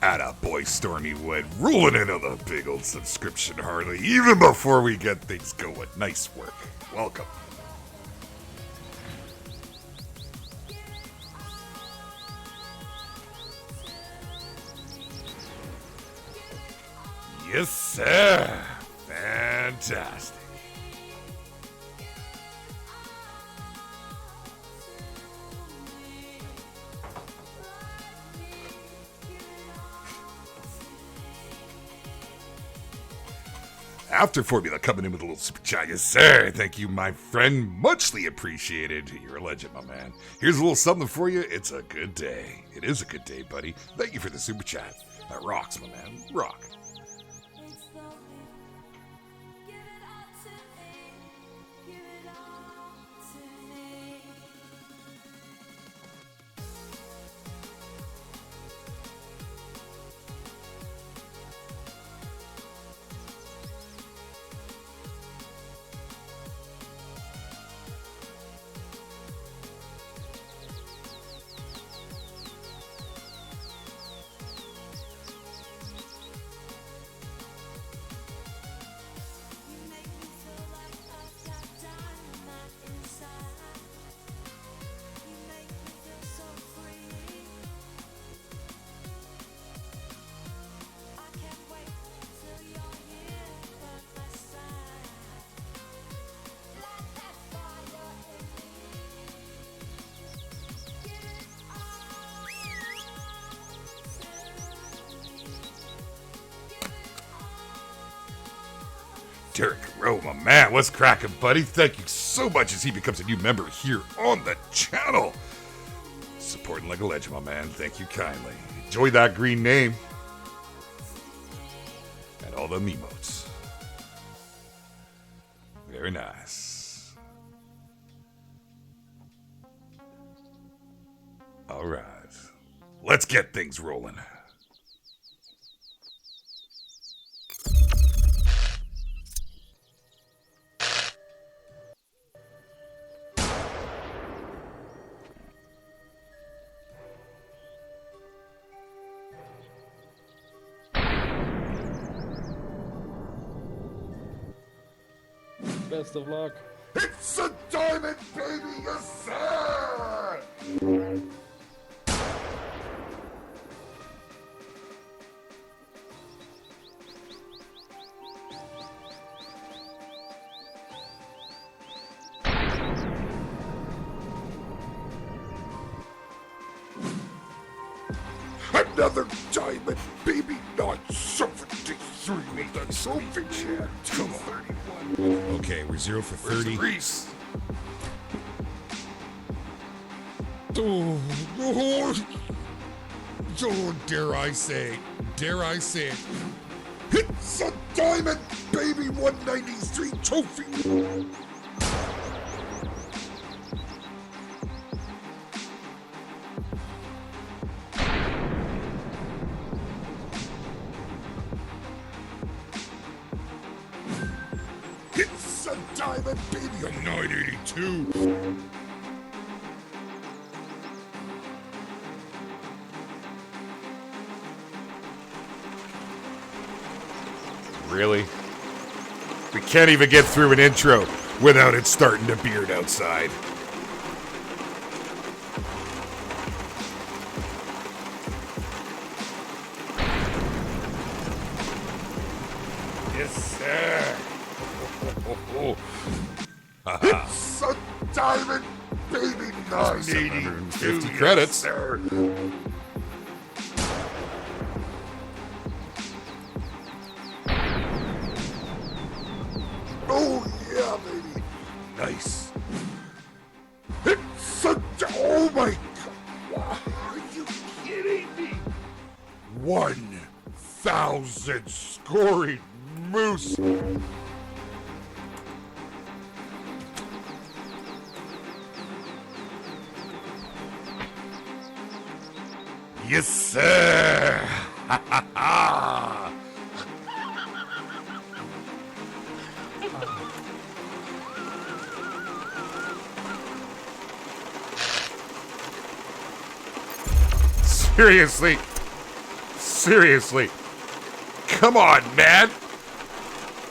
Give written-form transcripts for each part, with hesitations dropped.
Atta boy Stormy Wood, rolling in on the big old subscription Harley, even before we get things going. Nice work. Welcome. Yes, sir. Fantastic. After Formula coming in with a little super chat. Yes, sir. Thank you, my friend. Muchly appreciated. You're a legend, my man. Here's a little something for you. It's a good day. It is a good day, buddy. Thank you for the super chat. That rocks, my man. Rock. Derek Rowe, my man, what's cracking, buddy? Thank you so much as he becomes a new member here on the channel. Supporting like a legend, my man. Thank you kindly. Enjoy that green name. And all the emotes. Very nice. All right. Let's get things rolling. Best of luck. It's a diamond, baby, yes, sir! Another diamond, baby, not 73 with the trophy chair. Come on. Okay, we're 0 for 30. Reese? Dare I say it. It's a diamond, baby, 193 trophy. It's a diamond, baby, a 982. Really? We can't even get through an intro without it starting to beard outside. Yes, sir. It's a diamond, baby, 950 credits. Sir. Oh, yeah, baby. Nice. It's a... Oh, my God. Are you kidding me? 1,000 scoring moose. Yes, sir. Ha, ha, ha. Seriously, Seriously. Come on, man.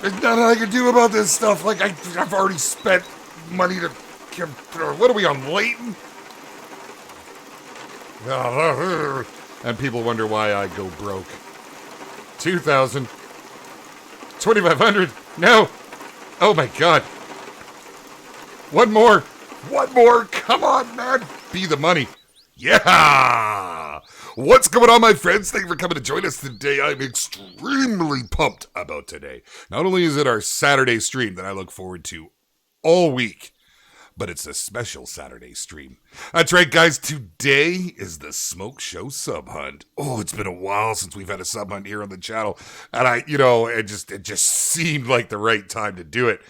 There's nothing I can do about this stuff. Like, I've already spent money to... What are we on, Leighton? And people wonder why I go broke. 2,000. 2,500. No. Oh, my God. One more. One more. Come on, man. Be the money. Yeah. What's going on, my friends? Thank you for coming to join us today. I'm extremely pumped about today. Not only is it our Saturday stream that I look forward to all week, but it's a special Saturday stream. That's right, guys. Today is the Smoke Show Sub Hunt. Oh, it's been a while since we've had a sub hunt here on the channel, and it just seemed like the right time to do it.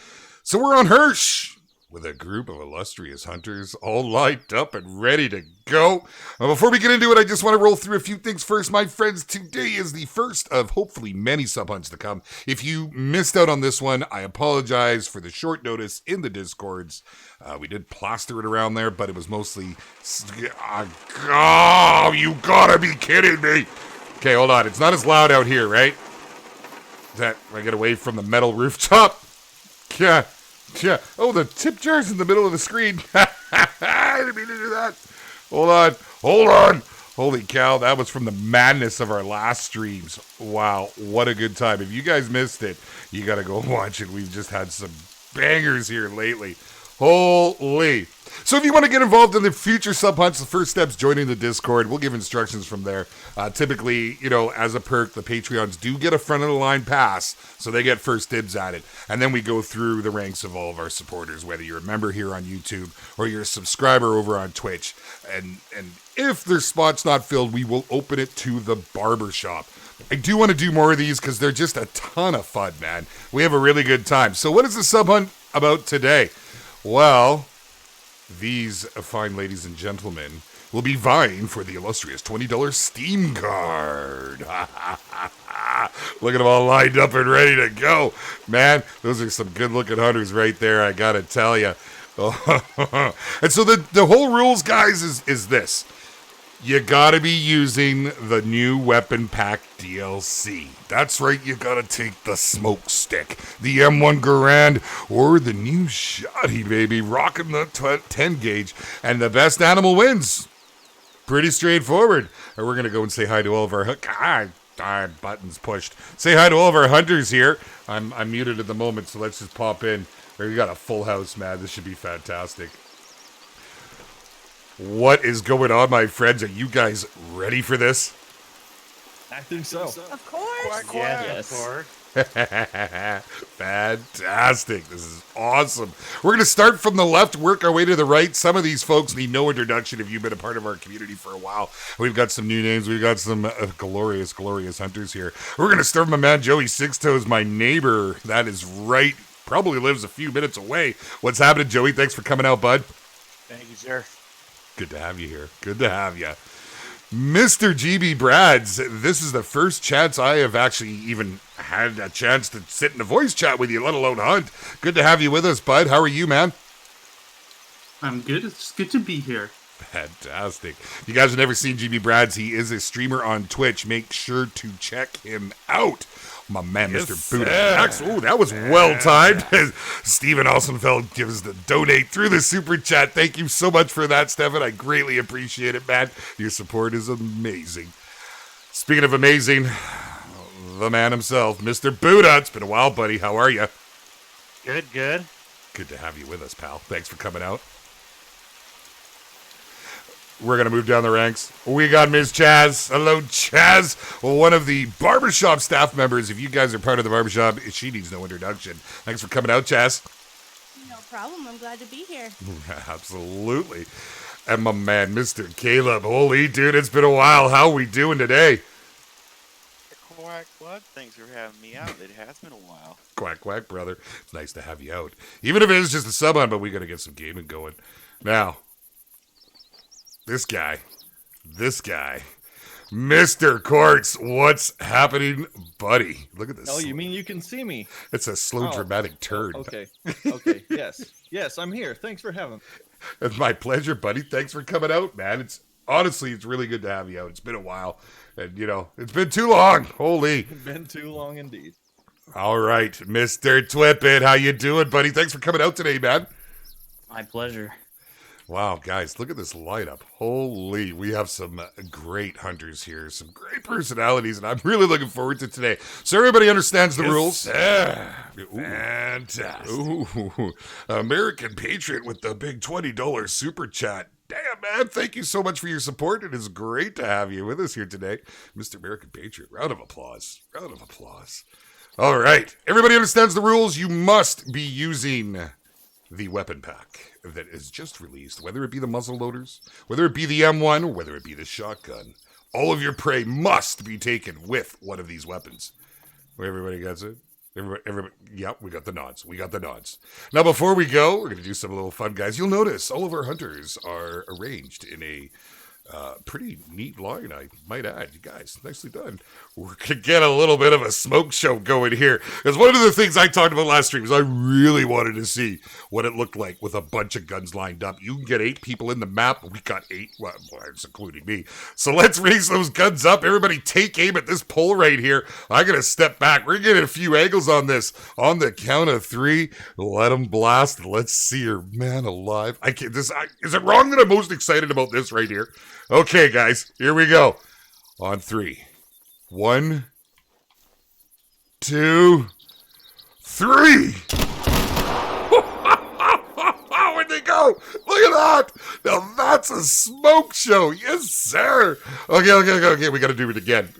So we're on Hirsch with a group of illustrious hunters all lined up and ready to go. Before we get into it, I just want to roll through a few things first. My friends, today is the first of hopefully many sub hunts to come. If you missed out on this one, I apologize for the short notice in the Discords. We did plaster it around there, but it was mostly... Oh, you gotta be kidding me. Okay, hold on. It's not as loud out here, right? I get away from the metal rooftop? Yeah. Yeah. Oh, the tip jar's in the middle of the screen. I didn't mean to do that. Hold on. Holy cow, that was from the madness of our last streams. Wow, what a good time. If you guys missed it, you got to go watch it. We've just had some bangers here lately. Holy. So if you want to get involved in the future sub hunts, the first step's joining the Discord. We'll give instructions from there. Typically, as a perk, the Patreons do get a front of the line pass, so they get first dibs at it. And then we go through the ranks of all of our supporters, whether you're a member here on YouTube or you're a subscriber over on Twitch. And if their spot's not filled, we will open it to the barbershop. I do want to do more of these because they're just a ton of fun, man. We have a really good time. So what is the sub hunt about today? Well, these fine ladies and gentlemen will be vying for the illustrious $20 Steam card. Look at them all lined up and ready to go. Man, those are some good-looking hunters right there, I gotta tell you. And so the whole rules, guys, is this. You gotta be using the new weapon pack DLC. That's right, you gotta take the smoke stick, the M1 Garand, or the new Shotty, baby, rocking the 10 gauge, and the best animal wins. Pretty straightforward. And we're gonna go and say hi to all of our buttons pushed. Say hi to all of our hunters here. I'm muted at the moment, so let's just pop in. We got a full house, man. This should be fantastic. What is going on, my friends? Are you guys ready for this? I think so. Of course. Yes. Of course. Fantastic. This is awesome. We're going to start from the left, work our way to the right. Some of these folks need no introduction if you've been a part of our community for a while. We've got some new names. We've got some glorious hunters here. We're going to start with my man Joey Sixtoes, my neighbor. That is right. Probably lives a few minutes away. What's happening, Joey? Thanks for coming out, bud. Thank you, sir. Good to have you here. Good to have you. Mr. JaxyBeards, this is the first chance I have actually even had a chance to sit in a voice chat with you, let alone hunt. Good to have you with us, bud. How are you, man? I'm good. It's good to be here. Fantastic. If you guys have never seen JaxyBeards, he is a streamer on Twitch. Make sure to check him out. My man, yes, Mr. Buddha. Oh, that was well-timed. Steven Ossenfeld gives the donate through the super chat. Thank you so much for that, Stefan. I greatly appreciate it, man. Your support is amazing. Speaking of amazing, the man himself, Mr. Buddha. It's been a while, buddy. How are you? Good. Good to have you with us, pal. Thanks for coming out. We're going to move down the ranks. We got Ms. Chaz. Hello, Chaz. One of the barbershop staff members. If you guys are part of the barbershop, she needs no introduction. Thanks for coming out, Chaz. No problem. I'm glad to be here. Absolutely. And my man, Mr. Caleb. Holy dude, it's been a while. How are we doing today? Quack, quack. Thanks for having me out. It has been a while. Quack, quack, brother. It's nice to have you out. Even if it is just a sub on, but we got to get some gaming going. Now, This guy, Mr. Quartz, what's happening, buddy? Look at this. Oh, you mean you can see me? It's a slow, dramatic turn. Okay, yes, I'm here. Thanks for having me. It's my pleasure, buddy. Thanks for coming out, man. It's really good to have you out. It's been a while. And, you know, it's been too long. Holy. Been too long indeed. All right, Mr. Twippet, how you doing, buddy? Thanks for coming out today, man. My pleasure. Wow, guys, look at this lineup. Holy, we have some great hunters here, some great personalities, and I'm really looking forward to today. So everybody understands the rules? Fantastic. Ooh, American Patriot with the big $20 super chat. Damn, man, thank you so much for your support. It is great to have you with us here today. Mr. American Patriot, round of applause. Round of applause. All right, everybody understands the rules. You must be using the weapon pack that is just released, whether it be the muzzle loaders, whether it be the M1, or whether it be the shotgun. All of your prey must be taken with one of these weapons. Everybody gets it? Everybody, yep, we got the nods. We got the nods. Now, before we go, we're going to do some little fun, guys. You'll notice all of our hunters are arranged in a pretty neat line, I might add. You guys, nicely done. We're going to get a little bit of a smoke show going here. Because one of the things I talked about last stream is I really wanted to see what it looked like with a bunch of guns lined up. You can get 8 people in the map. We got 8, well, it's including me. So let's raise those guns up. Everybody take aim at this pole right here. I'm going to step back. We're getting a few angles on this. On the count of 3, let them blast. Let's see her, man alive. I can't, is it wrong that I'm most excited about this right here? Okay, guys, here we go. On 3. 1, 2, 3. Where'd they go? Look at that. Now that's a smoke show. Yes, sir. Okay. We got to do it again.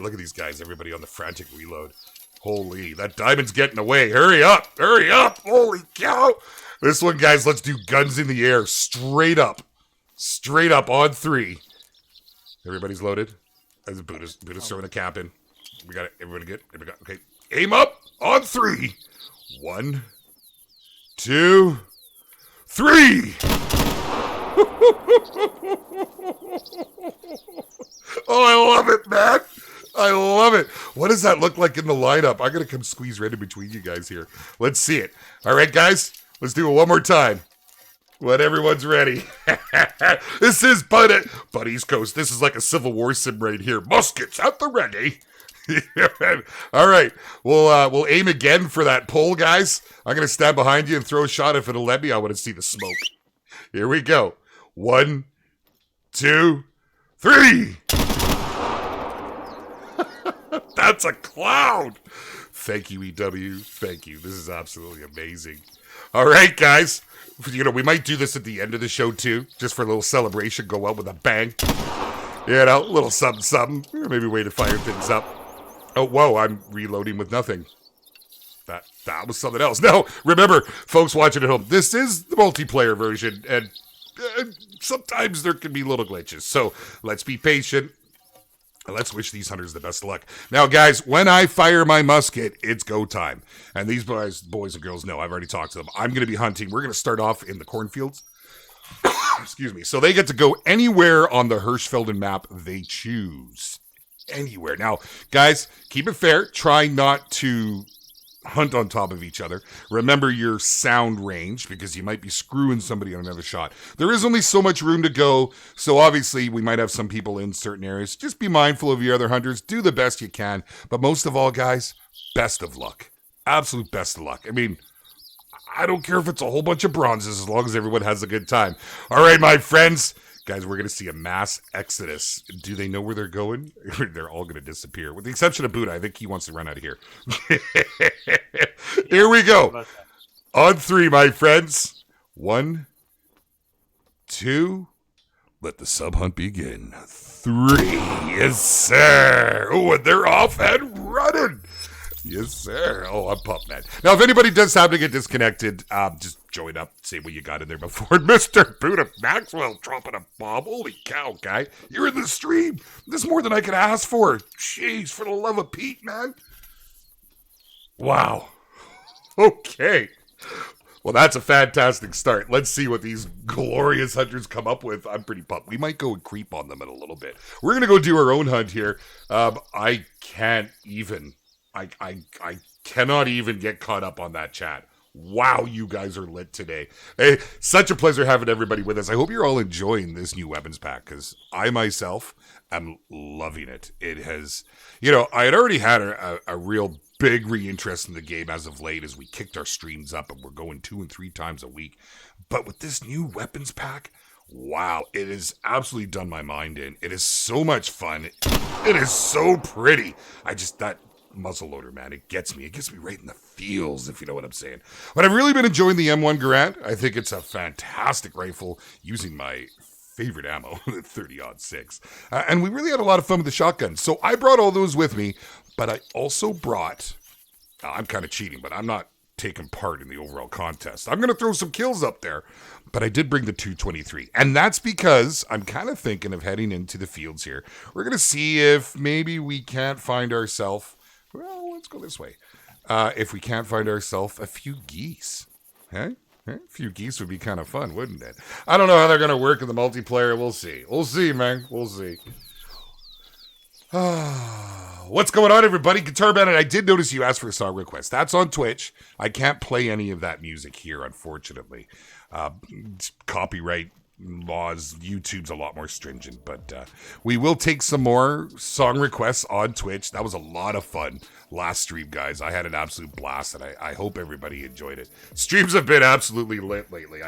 Look at these guys. Everybody on the frantic reload. Holy, that diamond's getting away. Hurry up. Holy cow. This one, guys, let's do guns in the air. Straight up on 3. Everybody's loaded. As Buddha's throwing a cap in. We got it. Everybody good? Okay. Aim up on 3. 1, 2, 3. Oh, I love it, man. I love it. What does that look like in the lineup? I'm going to come squeeze right in between you guys here. Let's see it. All right, guys. Let's do it one more time. When everyone's ready. This is Buddy's Coast. This is like a Civil War sim right here. Muskets at the ready. All right. We'll aim again for that pole, guys. I'm going to stand behind you and throw a shot. If it'll let me, I want to see the smoke. Here we go. 1, 2, 3. That's a cloud. Thank you, EW. Thank you. This is absolutely amazing. All right, guys. You know, we might do this at the end of the show, too, just for a little celebration, go out with a bang. You know, a little something. Maybe a way to fire things up. Oh, whoa, I'm reloading with nothing. That was something else. No, remember, folks watching at home, this is the multiplayer version, and sometimes there can be little glitches. So let's be patient. Let's wish these hunters the best of luck. Now, guys, when I fire my musket, it's go time. And these boys and girls know, I've already talked to them. I'm going to be hunting. We're going to start off in the cornfields. Excuse me. So they get to go anywhere on the Hirschfelden map they choose. Anywhere. Now, guys, keep it fair. Try not to hunt on top of each other. Remember your sound range, because you might be screwing somebody on another shot. There is only so much room to go, so obviously we might have some people in certain areas. Just be mindful of your other hunters. Do the best you can. But most of all, guys, best of luck. Absolute best of luck. I mean, I don't care if it's a whole bunch of bronzes as long as everyone has a good time. All right, my friends. Guys, we're going to see a mass exodus. Do they know where they're going? They're all going to disappear. With the exception of Buddha. I think he wants to run out of here. Here we go. On 3, my friends. 1, 2. Let the sub hunt begin. 3. Yes, sir. Oh, and they're off and running. Yes, sir. Oh, I'm pumped, man. Now, if anybody does happen to get disconnected, just join up, say what you got in there before. Mr. Buddha Maxwell dropping a bomb. Holy cow, guy. You're in the stream. This is more than I could ask for. Jeez, for the love of Pete, man. Wow. Okay. Well, that's a fantastic start. Let's see what these glorious hunters come up with. I'm pretty pumped. We might go and creep on them in a little bit. We're going to go do our own hunt here. I cannot even get caught up on that chat. Wow, you guys are lit today. Hey, such a pleasure having everybody with us. I hope you're all enjoying this new weapons pack because I myself am loving it. It has, I had already had a real big reinterest in the game as of late as we kicked our streams up and we're going 2 and 3 times a week. But with this new weapons pack, wow, it has absolutely done my mind in. It is so much fun. It is so pretty. That muzzleloader, man, it gets me right in the feels, if you know what I'm saying. But I've really been enjoying the M1 Garand. I think it's a fantastic rifle using my favorite ammo, the 30-06. And we really had a lot of fun with the shotgun. So I brought all those with me, but I also brought, I'm kind of cheating, but I'm not taking part in the overall contest. I'm going to throw some kills up there, but I did bring the 223. And that's because I'm kind of thinking of heading into the fields here. We're going to see if maybe we can't find ourselves, well, let's go this way. If we can't find ourselves a few geese. Hey? A few geese would be kind of fun, wouldn't it? I don't know how they're going to work in the multiplayer. We'll see. We'll see, man. We'll see. What's going on, everybody? Guitar Bandit, I did notice you asked for a song request. That's on Twitch. I can't play any of that music here, unfortunately. Copyright laws, YouTube's a lot more stringent, but we will take some more song requests on Twitch. That was a lot of fun last stream, guys. I had an absolute blast, and I hope everybody enjoyed it. Streams have been absolutely lit lately.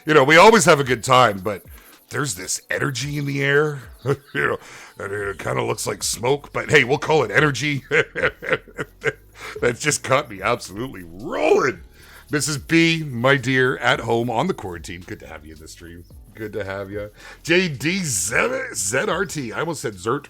We always have a good time, but there's this energy in the air, and it kind of looks like smoke, but hey, we'll call it energy. That's just got me absolutely rolling. Mrs. B, my dear, at home on the quarantine. Good to have you in the stream. Good to have you. JD ZRT. I almost said Zert.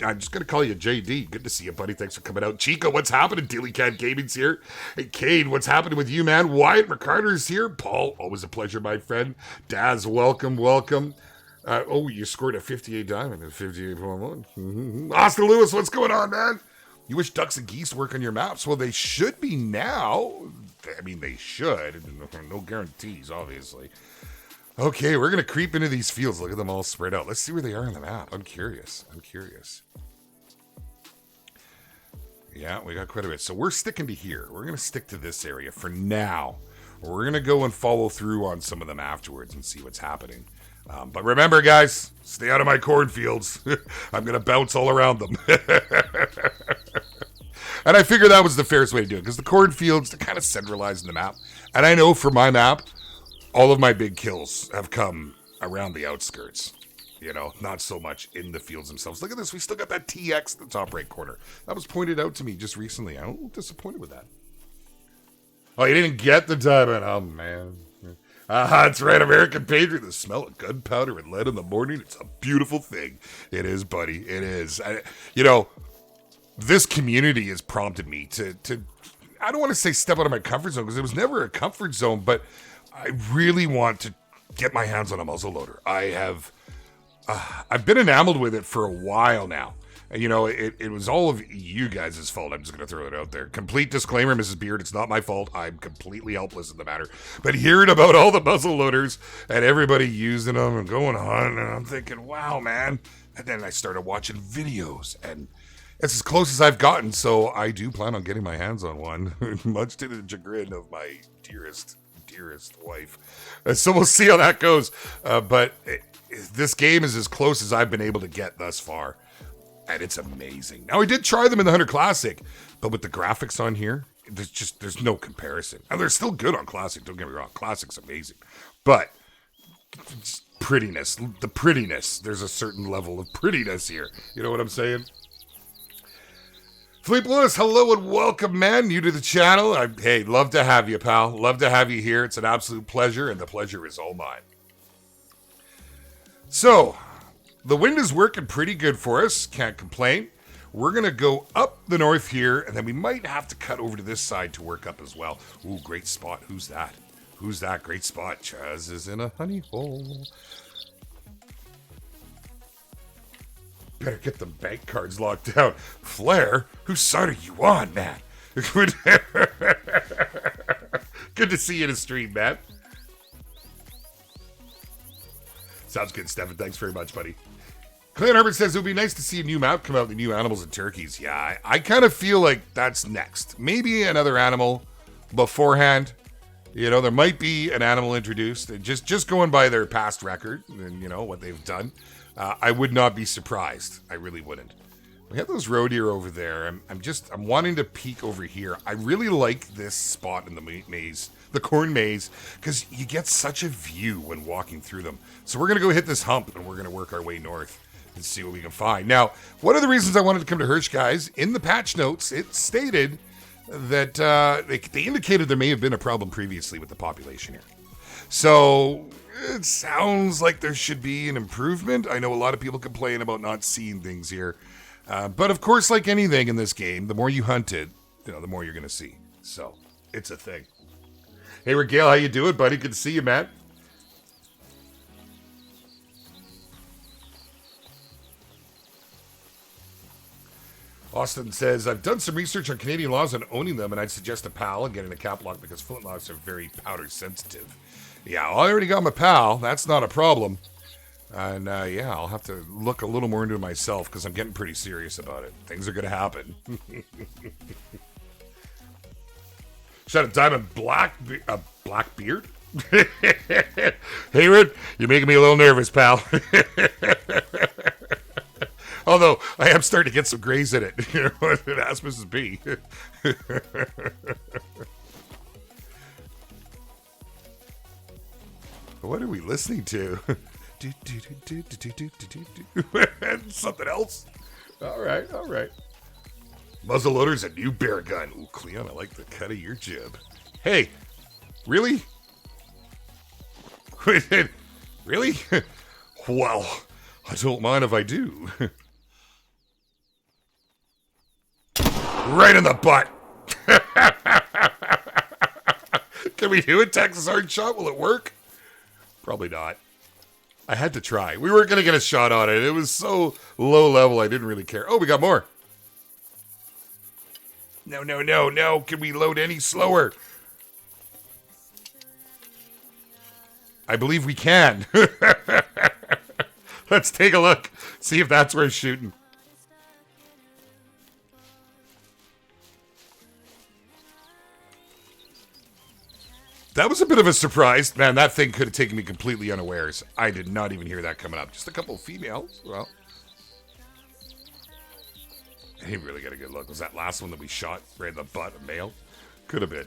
I'm just going to call you JD. Good to see you, buddy. Thanks for coming out. Chico, what's happening? DailyCat Gaming's here. Hey, Cade, what's happening with you, man? Wyatt McCarter's here. Paul, always a pleasure, my friend. Daz, welcome. You scored a 58 diamond and 58.1. Mm-hmm. Austin Lewis, what's going on, man? You wish ducks and geese work on your maps? Well, they should be now. I mean, they should. No guarantees, obviously. Okay, we're going to creep into these fields. Look at them all spread out. Let's see where they are on the map. I'm curious. Yeah, we got quite a bit. So we're sticking to here. We're going to stick to this area for now. We're going to go and follow through on some of them afterwards and see what's happening. But remember, guys, stay out of my cornfields. I'm going to bounce all around them. And I figured that was the fairest way to do it, because the cornfields, they're kind of centralized in the map. And I know for my map, all of my big kills have come around the outskirts. Not so much in the fields themselves. Look at this. We still got that TX in the top right corner. That was pointed out to me just recently. I'm a little disappointed with that. Oh, you didn't get the diamond. Oh, man. That's right, American Patriot. The smell of gunpowder and lead in the morning. It's a beautiful thing. It is, buddy. It is. This community has prompted me to I don't want to say step out of my comfort zone, because it was never a comfort zone, but I really want to get my hands on a muzzleloader. I've been enamored with it for a while now. It was all of you guys' fault. I'm just going to throw it out there. Complete disclaimer, Mrs. Beard, it's not my fault. I'm completely helpless in the matter. But hearing about all the muzzleloaders and everybody using them and going on, and I'm thinking, wow, man. And then I started watching videos, and it's as close as I've gotten, so I do plan on getting my hands on one, much to the chagrin of my dearest wife. So we'll see how that goes. But this game is as close as I've been able to get thus far. And it's amazing. Now, I did try them in the Hunter Classic, but with the graphics on here, there's no comparison. And they're still good on Classic, don't get me wrong. Classic's amazing. But prettiness, there's a certain level of prettiness here. You know what I'm saying? Philippe Lewis, hello and welcome, man. New to the channel. Hey, love to have you, pal. Love to have you here. It's an absolute pleasure, and the pleasure is all mine. So, the wind is working pretty good for us. Can't complain. We're going to go up the north here, and then we might have to cut over to this side to work up as well. Ooh, great spot. Who's that? Great spot. Chaz is in a honey hole. Better get the bank cards locked down. Flair, whose side are you on, man? Good to see you in the stream, man. Sounds good, Stefan. Thanks very much, buddy. Clan Herbert says it would be nice to see a new map come out, the new animals and turkeys. Yeah, I kind of feel like that's next. Maybe another animal beforehand. You know, there might be an animal introduced. Just going by their past record and, you know, what they've done, I would not be surprised. I really wouldn't. We have those roe deer over there. I'm wanting to peek over here. I really like this spot in the maze, the corn maze, because you get such a view when walking through them. So we're going to go hit this hump, and we're going to work our way north and see what we can find. Now, one of the reasons I wanted to come to Hirsch, guys, in the patch notes, it stated that they indicated there may have been a problem previously with the population here. So it sounds like there should be an improvement. I know a lot of people complain about not seeing things here. But of course, like anything in this game, the more you hunt it, you know, the more you're going to see. So it's a thing. Hey, Regale, how you doing, buddy? Good to see you, man. Austin says, I've done some research on Canadian laws on owning them, and I'd suggest a PAL and getting a cap lock because flintlocks are very powder sensitive. Yeah, I already got my PAL. That's not a problem. And yeah, I'll have to look a little more into it myself because I'm getting pretty serious about it. Things are going to happen. Shot a diamond black beard? Hayward, you're making me a little nervous, pal. Although, I am starting to get some grays in it. You know, ask Mrs. B. What are we listening to? Something else? All right. Muzzleloader's a new bear gun. Ooh, Cleon, I like the cut of your jib. Hey, really? Really? Well, I don't mind if I do. Right in the butt. Can we do it, Texas hard shot? Will it work? Probably not. I had to try. We weren't going to get a shot on it. It was so low level, I didn't really care. Oh, we got more. No. Can we load any slower? I believe we can. Let's take a look. See if that's where it's shooting. That was a bit of a surprise. Man, that thing could have taken me completely unawares. I did not even hear that coming up. Just a couple of females. Well, I didn't really get a good look. Was that last one that we shot right in the butt, a male? Could have been.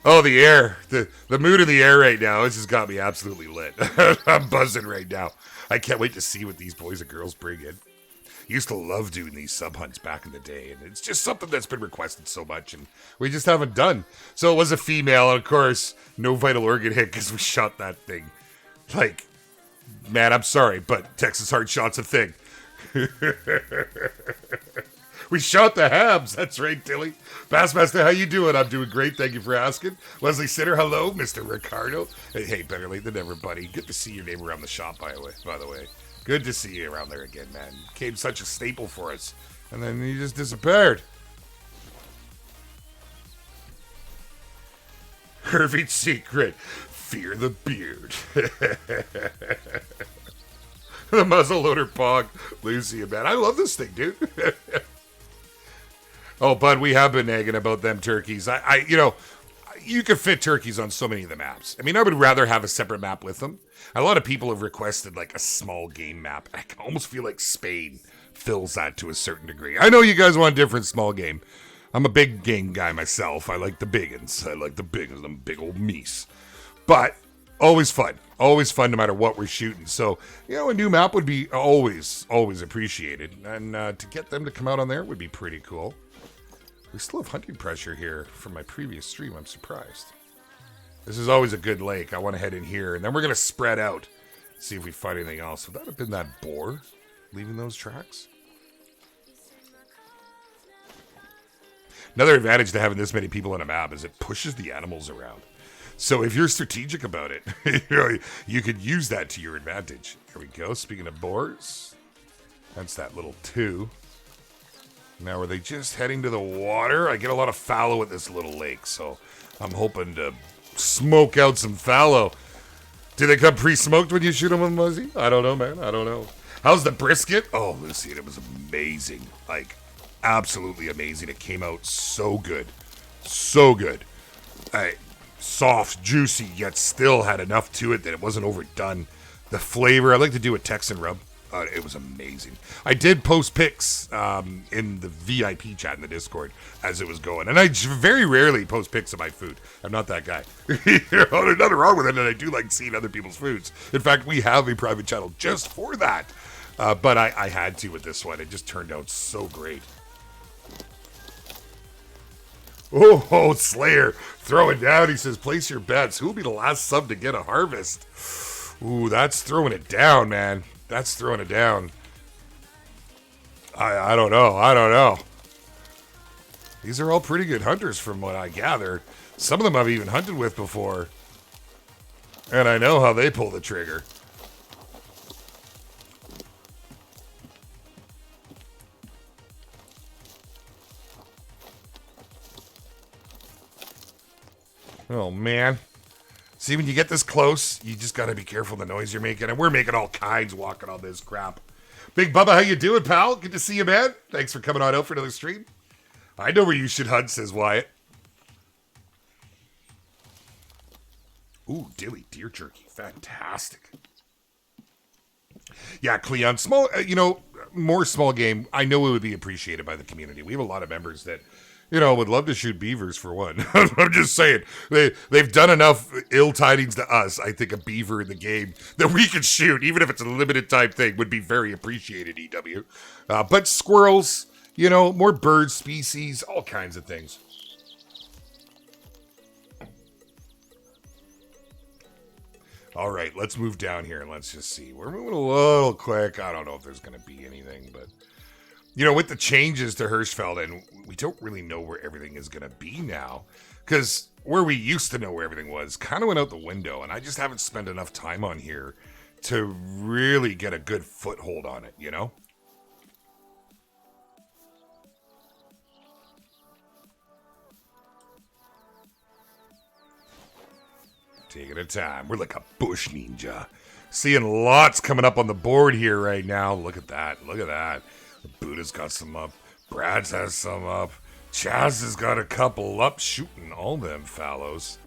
Oh, the air. The mood in the air right now. It's just got me absolutely lit. I'm buzzing right now. I can't wait to see what these boys and girls bring in. Used to love doing these sub hunts back in the day, and it's just something that's been requested so much, and we just haven't done. So it was a female, and of course, no vital organ hit because we shot that thing. Like, man, I'm sorry, but Texas hard shot's a thing. We shot the hams. That's right, Tilly. Bassmaster, how you doing? I'm doing great. Thank you for asking. Leslie Sitter, hello. Mr. Ricardo. Hey, better late than never, buddy. Good to see your name around the shop, by the way. Good to see you around there again, man. You became such a staple for us. And then you just disappeared. Hervey's secret. Fear the beard. The muzzleloader pog. Lucy, man. I love this thing, dude. Oh, bud, we have been nagging about them turkeys. You know, you could fit turkeys on so many of the maps. I mean, I would rather have a separate map with them. A lot of people have requested like a small game map. I almost feel like Spain fills that to a certain degree. I know you guys want different small game. I'm a big game guy myself. I like the big uns. Them big old meese. But always fun. Always fun no matter what we're shooting. So, you know, a new map would be always appreciated. And to get them to come out on there would be pretty cool. We still have hunting pressure here from my previous stream. I'm surprised. This is always a good lake. I want to head in here, and then we're going to spread out, see if we find anything else. Would that have been that boar leaving those tracks? Another advantage to having this many people on a map is it pushes the animals around. So if you're strategic about it, you could use that to your advantage. Here we go. Speaking of boars, that's that little 2. Now, are they just heading to the water? I get a lot of fallow at this little lake, so I'm hoping to smoke out some fallow. Do they come pre-smoked when you shoot them with Muzzy? I don't know, man. I don't know. How's the brisket? Oh, Lucy, it was amazing. Like, absolutely amazing. It came out so good. So good. soft, juicy, yet still had enough to it that it wasn't overdone. The flavor, I like to do a Texan rub. It was amazing. I did post pics in the VIP chat in the Discord as it was going. And I very rarely post pics of my food. I'm not that guy. There's nothing wrong with it, and I do like seeing other people's foods. In fact, we have a private channel just for that. But I had to with this one. It just turned out so great. Oh, Slayer throwing down. He says, place your bets. Who will be the last sub to get a harvest? Ooh, that's throwing it down, man. That's throwing it down. I don't know. These are all pretty good hunters from what I gather. Some of them I've even hunted with before. And I know how they pull the trigger. Oh, man. See, when you get this close, you just got to be careful the noise you're making. And we're making all kinds walking on this crap. Big Bubba, how you doing, pal? Good to see you, man. Thanks for coming on out for another stream. I know where you should hunt, says Wyatt. Ooh, dilly deer jerky. Fantastic. Yeah, Cleon, small, more small game. I know it would be appreciated by the community. We have a lot of members that, would love to shoot beavers for one. I'm just saying. They've done enough ill tidings to us, I think a beaver in the game that we could shoot, even if it's a limited time thing, would be very appreciated, EW. But squirrels, more bird species, all kinds of things. All right, let's move down here and let's just see. We're moving a little quick. I don't know if there's going to be anything, but... with the changes to Hirschfeld, and we don't really know where everything is going to be now, because where we used to know where everything was kind of went out the window, and I just haven't spent enough time on here to really get a good foothold on it, Taking a time. We're like a bush ninja. Seeing lots coming up on the board here right now. Look at that. Look at that. Buddha's got some up. Brad's has some up. Chaz has got a couple up, shooting all them fallows.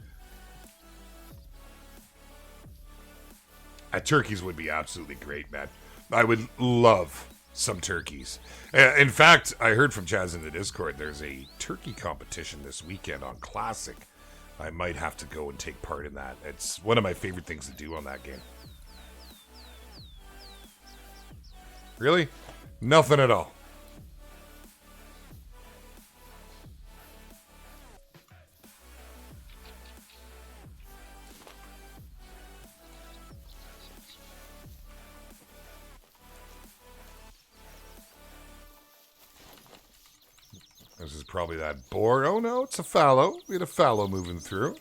Turkeys would be absolutely great, man. I would love some turkeys. In fact, I heard from Chaz in the Discord, there's a turkey competition this weekend on Classic. I might have to go and take part in that. It's one of my favorite things to do on that game. Really? Nothing at all. This is probably that boar. Oh no, it's a fallow. We had a fallow moving through.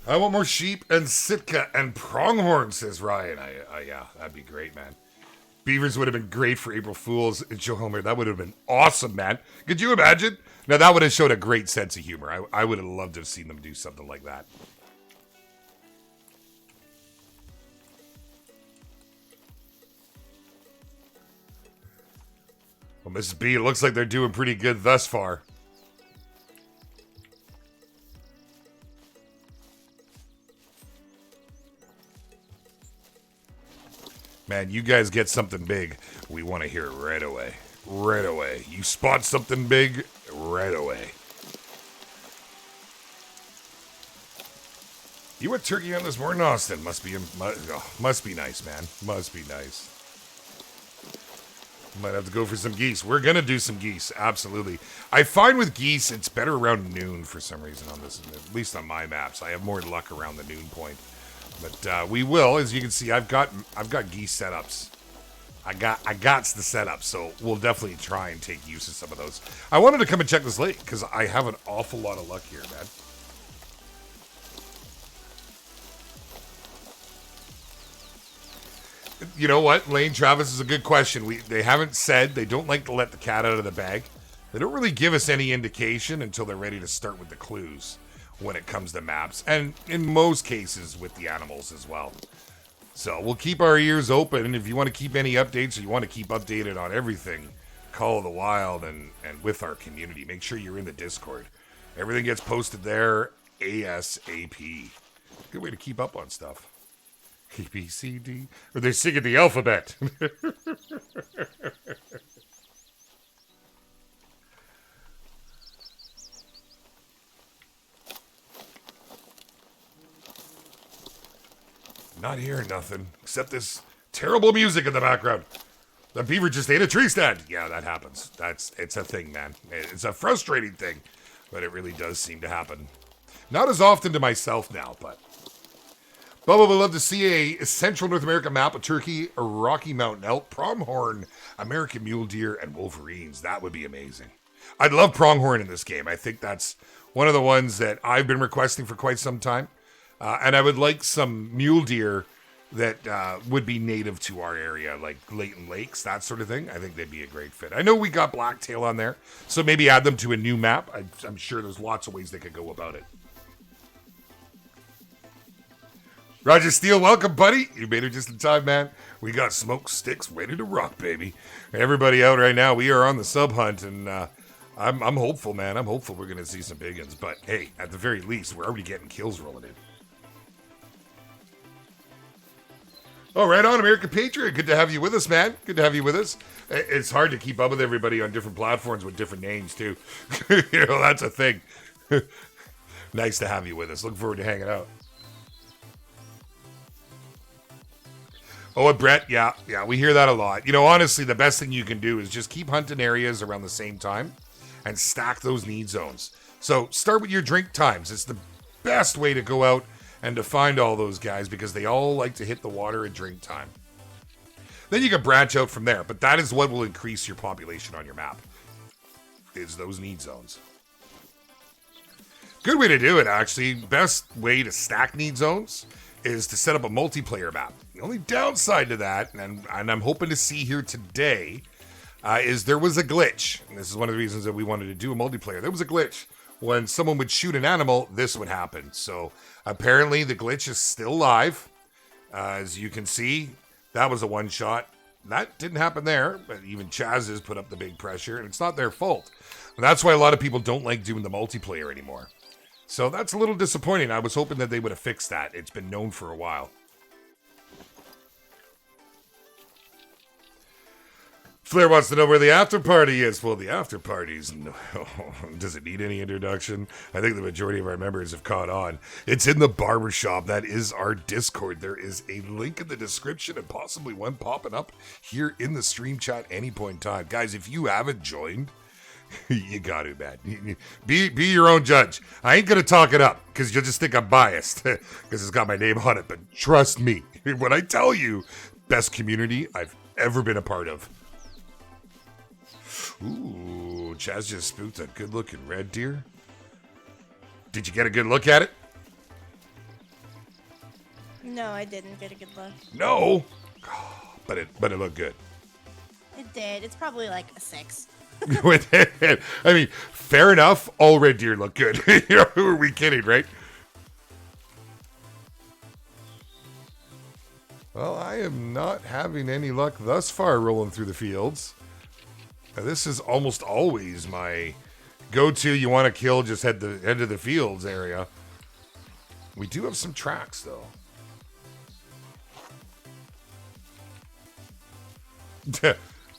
I want more sheep and Sitka and pronghorn, says Ryan. Yeah, that'd be great, man. Beavers would have been great for April Fools and Joe Homer. That would have been awesome, man. Could you imagine? Now, that would have showed a great sense of humor. I would have loved to have seen them do something like that. Well, Mrs. B, it looks like they're doing pretty good thus far. Man, you guys get something big, we want to hear it right away. Right away. You spot something big, right away. You went turkey on this morning, Austin. Must be nice, man. Must be nice. Might have to go for some geese. We're going to do some geese, absolutely. I find with geese, it's better around noon for some reason on this, at least on my maps. I have more luck around the noon point. But we will, as you can see, I've got geese setups. I got the setup, so we'll definitely try and take use of some of those. I wanted to come and check this lake because I have an awful lot of luck here, man. You know what, Lane Travis is a good question. They haven't said, they don't like to let the cat out of the bag. They don't really give us any indication until they're ready to start with the clues when it comes to maps, and in most cases with the animals as well. So we'll keep our ears open, and if you want to keep any updates or you want to keep updated on everything Call of the Wild and with our community, make sure you're in the Discord. Everything gets posted there ASAP. Good way to keep up on stuff. A, B, C, D. Or they're singing the alphabet. Not hearing nothing except this terrible music in the background. The beaver just ate a tree stand. Yeah, that happens. It's a thing, man. It's a frustrating thing, but it really does seem to happen. Not as often to myself now, but Bubba would love to see a Central North America map of turkey, a Rocky Mountain elk, pronghorn, American mule deer, and wolverines. That would be amazing. I'd love pronghorn in this game. I think that's one of the ones that I've been requesting for quite some time. And I would like some mule deer that would be native to our area, like Leighton Lakes, that sort of thing. I think they'd be a great fit. I know we got blacktail on there, so maybe add them to a new map. I'm sure there's lots of ways they could go about it. Roger Steele, welcome, buddy. You made it just in time, man. We got smoke sticks ready to rock, baby. Everybody out right now, we are on the sub hunt, and I'm hopeful, man. I'm hopeful we're going to see some big ones. But, hey, at the very least, we're already getting kills rolling in. Oh, right on, American Patriot. Good to have you with us, man. Good to have you with us. It's hard to keep up with everybody on different platforms with different names, too. You know, that's a thing. Nice to have you with us. Looking forward to hanging out. Oh, Brett, yeah, we hear that a lot. You know, honestly, the best thing you can do is just keep hunting areas around the same time and stack those need zones. So start with your drink times. It's the best way to go out and to find all those guys because they all like to hit the water at drink time. Then you can branch out from there, but that is what will increase your population on your map, is those need zones. Good way to do it, actually. Best way to stack need zones is to set up a multiplayer map. The only downside to that, and I'm hoping to see here today, is there was a glitch. And this is one of the reasons that we wanted to do a multiplayer. There was a glitch. When someone would shoot an animal, this would happen. So apparently the glitch is still live. As you can see, that was a one shot. That didn't happen there, but even Chaz has put up the big pressure, and it's not their fault. And that's why a lot of people don't like doing the multiplayer anymore. So that's a little disappointing. I was hoping that they would have fixed that. It's been known for a while. Flair wants to know where the after party is. Well, the after party's no. Does it need any introduction? I think the majority of our members have caught on. It's in the barbershop. That is our Discord. There is a link in the description and possibly one popping up here in the stream chat any point in time. Guys, if you haven't joined, you got to, man. Be your own judge. I ain't going to talk it up because you'll just think I'm biased because it's got my name on it. But trust me, when I tell you, best community I've ever been a part of. Ooh, Chaz just spooked a good-looking red deer. Did you get a good look at it? No, I didn't get a good look. No, but it looked good. It did. It's probably like a 6. I mean, fair enough. All red deer look good. You know, who are we kidding, right? Well, I am not having any luck thus far rolling through the fields. Now, this is almost always my go-to. You want to kill, just head to the fields area. We do have some tracks, though.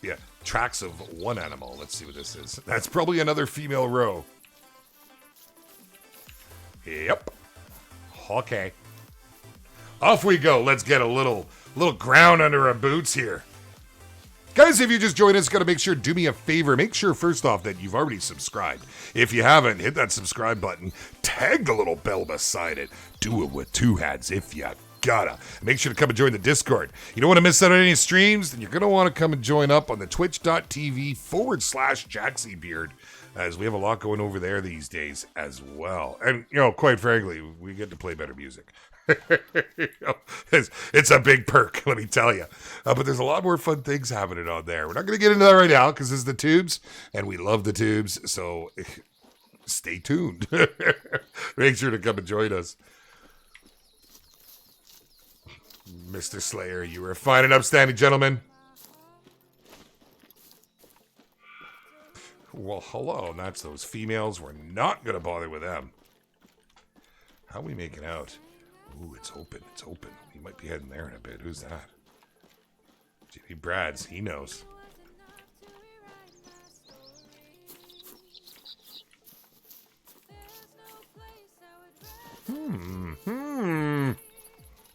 Yeah, tracks of one animal. Let's see what this is. That's probably another female roe. Yep. Okay. Off we go. Let's get a little ground under our boots here. Guys, if you just joined us, got to make sure, do me a favor. Make sure, first off, that you've already subscribed. If you haven't, hit that subscribe button. Tag the little bell beside it. Do it with 2 hands if you gotta. Make sure to come and join the Discord. You don't want to miss out on any streams, then you're going to want to come and join up on the twitch.tv/JaxyBeard, as we have a lot going over there these days as well. And, you know, quite frankly, we get to play better music. You know, it's a big perk, let me tell you. But there's a lot more fun things happening on there. We're not going to get into that right now because it's the tubes, and we love the tubes. So stay tuned. Make sure to come and join us. Mr. Slayer, you were a fine and upstanding gentleman. Well, hello. And that's those females. We're not going to bother with them. How are we making out? Ooh, it's open. It's open. We might be heading there in a bit. Who's that? JaxyBeards. He knows.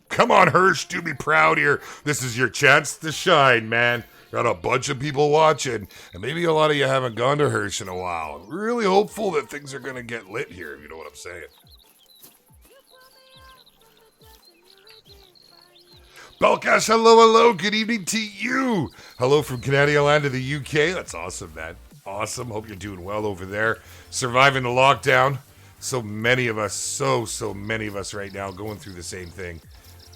Come on, Hirsch, do me proud here. This is your chance to shine, man. Got a bunch of people watching, and maybe a lot of you haven't gone to Hirsch in a while. Really hopeful that things are going to get lit here, if you know what I'm saying. Belkash, hello. Good evening to you. Hello from Canadian land to the UK. That's awesome, man. Awesome. Hope you're doing well over there. Surviving the lockdown. So many of us, so many of us right now going through the same thing.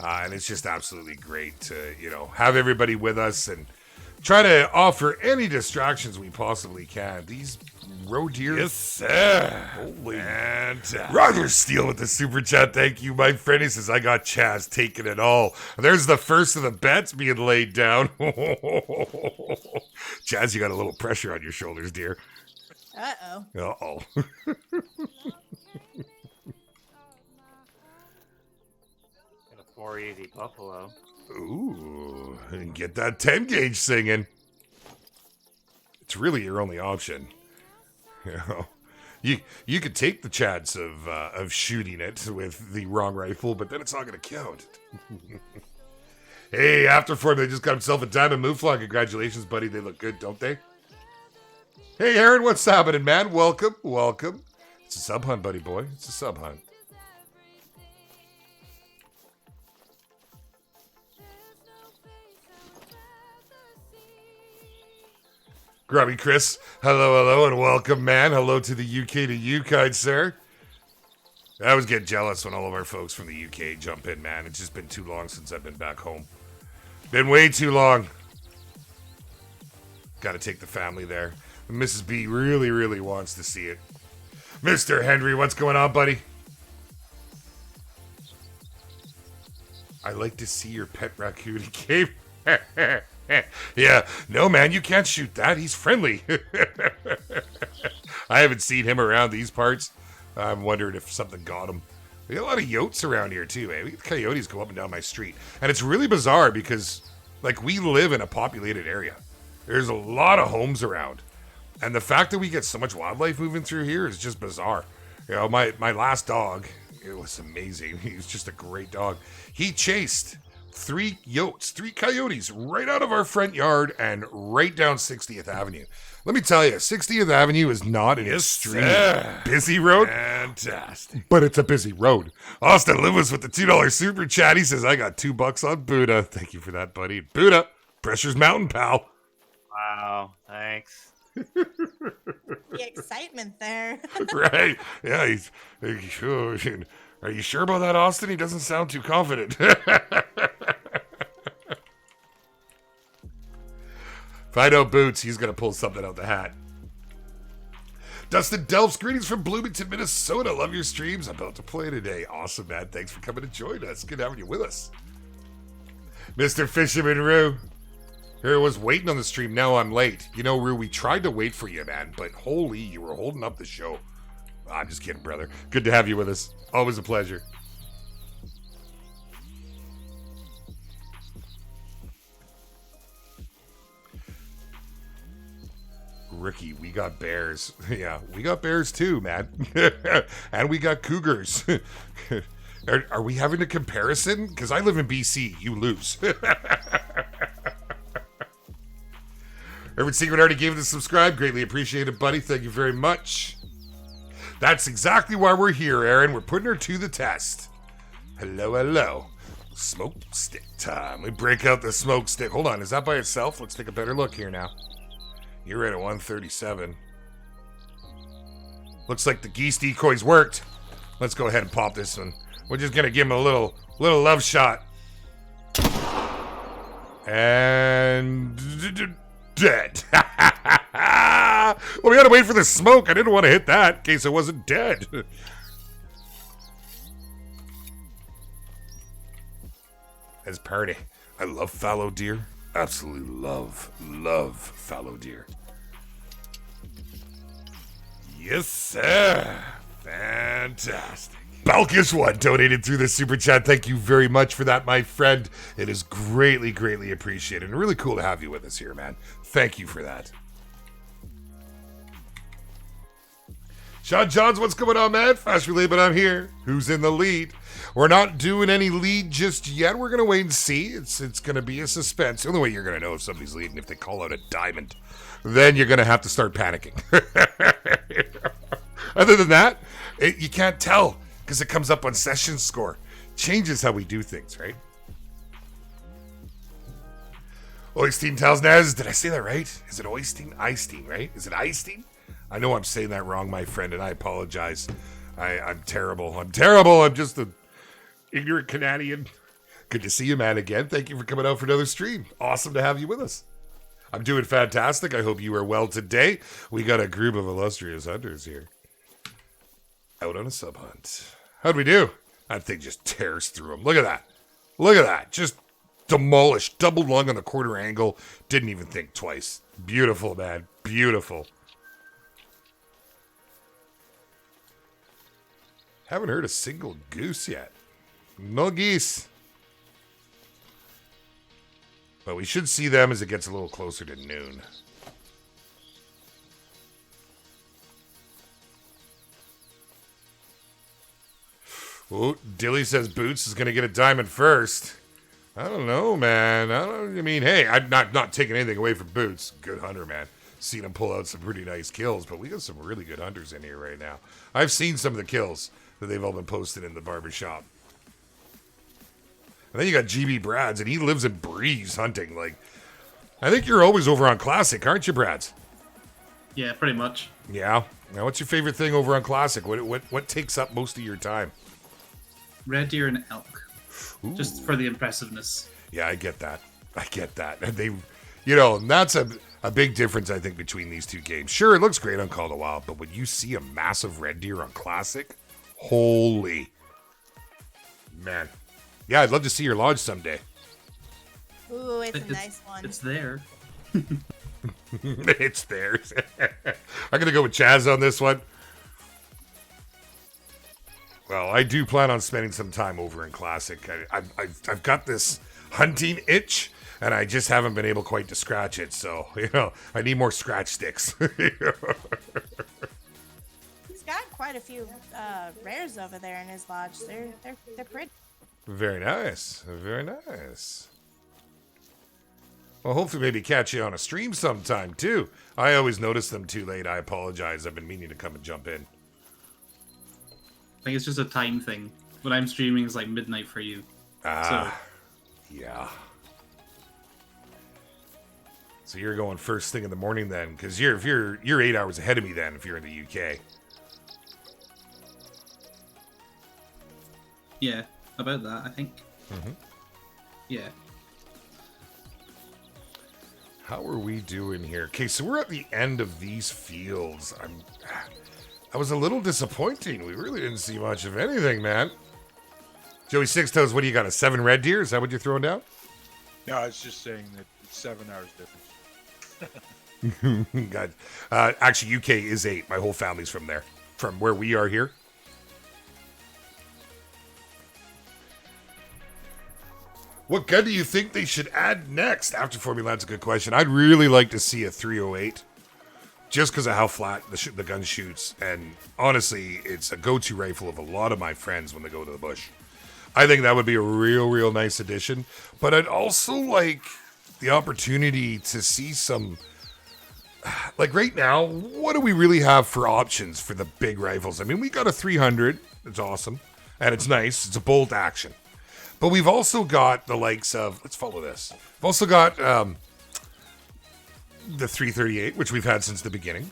And it's just absolutely great to, have everybody with us and try to offer any distractions we possibly can. These roe deer. Yes, sir. Holy man. Roger Steele with the super chat. Thank you, my friend. He says, I got Chaz taking it all. There's the first of the bets being laid down. Chaz, you got a little pressure on your shoulders, dear. Uh-oh. Uh-oh. Got a 480 buffalo. Ooh, and get that 10 gauge singing. It's really your only option. You could take the chance of shooting it with the wrong rifle, but then it's not going to count. Hey, Afterform, they just got himself a diamond mouflon. Congratulations, buddy. They look good, don't they? Hey, Aaron, what's happening, man? Welcome. It's a sub hunt, buddy boy. It's a sub hunt. Grubby Chris, hello, and welcome, man. Hello to the UK to you, kind sir. I always get jealous when all of our folks from the UK jump in, man. It's just been too long since I've been back home. Been way too long. Got to take the family there. Mrs. B really wants to see it. Mr. Henry, what's going on, buddy? I like to see your pet raccoon cave. Yeah, no, man, you can't shoot that. He's friendly. I haven't seen him around these parts. I'm wondering if something got him. We got a lot of yotes around here, too, eh? We get coyotes go up and down my street. And it's really bizarre because, we live in a populated area. There's a lot of homes around. And the fact that we get so much wildlife moving through here is just bizarre. My last dog, it was amazing. He was just a great dog. He chased 3 coyotes right out of our front yard and right down 60th Avenue. Let me tell you, 60th Avenue is not an extreme busy road. Fantastic. But it's a busy road. Austin Lewis with the $2 super chat. He says, I got $2 on Buddha. Thank you for that, buddy. Buddha, pressure's mountain, pal. Wow, thanks. The excitement there. Right. Yeah, are you sure about that, Austin? He doesn't sound too confident. If I know Boots, he's going to pull something out the hat. Dustin Delphs, greetings from Bloomington, Minnesota. Love your streams. I'm about to play today. Awesome, man. Thanks for coming to join us. Good having you with us. Mr. Fisherman Rue. Here I was waiting on the stream. Now I'm late. Rue, we tried to wait for you, man, but holy, you were holding up the show. I'm just kidding, brother. Good to have you with us. Always a pleasure. Ricky, we got bears. Yeah, we got bears too, man. And we got cougars. Are we having a comparison? Because I live in BC. You lose. Everett Secret already gave it a subscribe. Greatly appreciated, buddy. Thank you very much. That's exactly why we're here, Aaron. We're putting her to the test. Hello. Smoke stick time. We break out the smoke stick. Hold on, is that by itself? Let's take a better look here now. You're right at 137. Looks like the geese decoys worked. Let's go ahead and pop this one. We're just gonna give him a little love shot. And dead. Well, we gotta wait for the smoke. I didn't want to hit that in case it wasn't dead. As party. I love fallow deer. Absolutely love fallow deer. Yes, sir. Fantastic. Balkish1 donated through the super chat. Thank you very much for that, my friend. It is greatly, greatly appreciated. And really cool to have you with us here, man. Thank you for that. Sean Johns, what's going on, man? Fast relay, but I'm here. Who's in the lead? We're not doing any lead just yet. We're going to wait and see. It's going to be a suspense. The only way you're going to know if somebody's leading if they call out a diamond. Then you're going to have to start panicking. Other than that, you can't tell because it comes up on session score. Changes how we do things, right? Oystein Talsnaz, did I say that right? Is it Oystein? Eystein, right? Is it Eystein? I know I'm saying that wrong, my friend, and I apologize. I'm terrible. I'm just an ignorant Canadian. Good to see you, man, again. Thank you for coming out for another stream. Awesome to have you with us. I'm doing fantastic. I hope you are well today. We got a group of illustrious hunters here. Out on a sub hunt. How'd we do? That thing just tears through them. Look at that. Look at that. Just demolished. Double lung on the quarter angle. Didn't even think twice. Beautiful, man. Beautiful. Haven't heard a single goose yet. No geese. But we should see them as it gets a little closer to noon. Oh, Dilly says Boots is going to get a diamond first. I don't know, man. I mean, hey, I'm not taking anything away from Boots. Good hunter, man. Seen him pull out some pretty nice kills, but we got some really good hunters in here right now. I've seen some of the kills that they've all been posted in the barbershop. And then you got JaxyBeards, and he lives and breathes hunting. Like, I think you're always over on Classic, aren't you, Brads? Yeah, pretty much. Yeah. Now, what's your favorite thing over on Classic? What takes up most of your time? Red deer and elk. Ooh. Just for the impressiveness. Yeah, I get that. And they, and that's a big difference, I think, between these two games. Sure, it looks great on Call of the Wild, but when you see a massive red deer on Classic, holy man. Yeah, I'd love to see your lodge someday. Ooh, it's a nice one. It's there. It's theirs. I'm going to go with Chaz on this one. Well, I do plan on spending some time over in Classic. I've got this hunting itch, and I just haven't been able quite to scratch it. So, I need more scratch sticks. He's got quite a few rares over there in his lodge. They're pretty. Very nice. Very nice. Well, hopefully maybe catch you on a stream sometime, too. I always notice them too late. I apologize. I've been meaning to come and jump in. I think it's just a time thing. When I'm streaming, it's like midnight for you. Yeah. So you're going first thing in the morning then, because you're 8 hours ahead of me then if you're in the UK. Yeah, about that, I think. Mm-hmm. Yeah. How are we doing here? Okay, so we're at the end of these fields. I was a little disappointing. We really didn't see much of anything, man. Joey Six Toes, what do you got? A 7 red deer? Is that what you're throwing down? No, I was just saying that it's 7 hours difference. God. Actually, UK is 8. My whole family's from there. From where we are here. What gun do you think they should add next? After Formula, that's a good question. I'd really like to see a 308. Just because of how flat the gun shoots. And honestly, it's a go-to rifle of a lot of my friends when they go to the bush. I think that would be a real nice addition. But I'd also like the opportunity to see some... Like right now, what do we really have for options for the big rifles? I mean, we got a 300. It's awesome. And it's nice. It's a bolt action. But we've also got the likes of... Let's follow this. We've also got... the 338, which we've had since the beginning.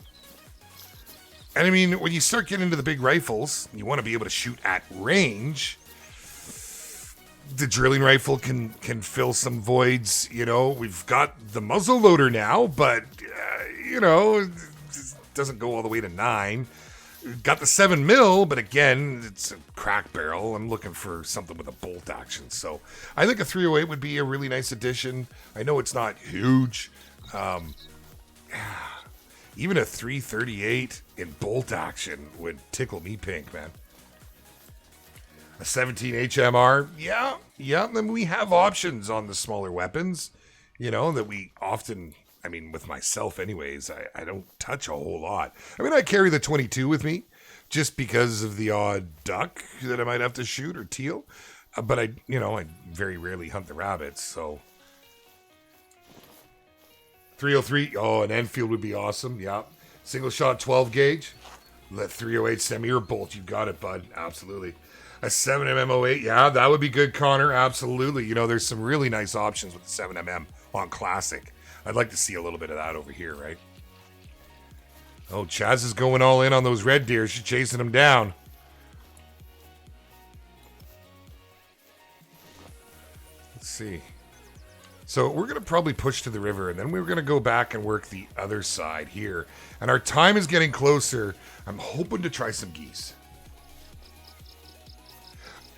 And I mean, when you start getting into the big rifles, you want to be able to shoot at range. The drilling rifle can fill some voids. We've got the muzzle loader now, but it doesn't go all the way to 9. We've got the 7mm, but again, it's a crack barrel. I'm looking for something with a bolt action. So I think a 308 would be a really nice addition. I know it's not huge. Even a 338 in bolt action would tickle me pink, man. A 17 HMR, yeah. Then we have options on the smaller weapons, that we often, with myself anyways, I don't touch a whole lot. I carry the 22 with me just because of the odd duck that I might have to shoot or teal. But I very rarely hunt the rabbits, so. 303, an Enfield would be awesome, yeah. Single shot 12 gauge. Let 308 semi or bolt, you got it, bud, absolutely. A 7mm 08, yeah, that would be good, Connor, absolutely. There's some really nice options with the 7mm on Classic. I'd like to see a little bit of that over here, right? Oh, Chaz is going all in on those red deer. She's chasing them down. Let's see. So we're going to probably push to the river, and then we're going to go back and work the other side here. And our time is getting closer. I'm hoping to try some geese.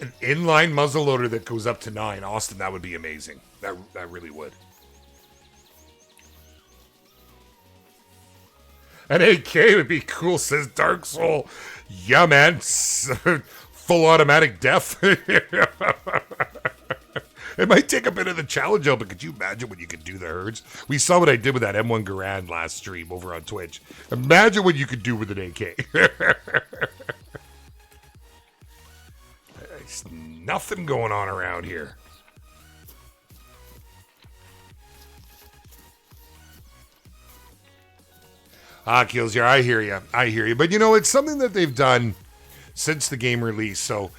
An inline muzzleloader that goes up to 9. Austin, that would be amazing. That really would. An AK would be cool, says Dark Soul. Yeah, man. Full automatic def. It might take a bit of the challenge out, but could you imagine what you could do the herds? We saw what I did with that M1 Garand last stream over on Twitch. Imagine what you could do with an AK. There's nothing going on around here. Kills here. I hear you. But it's something that they've done since the game release. So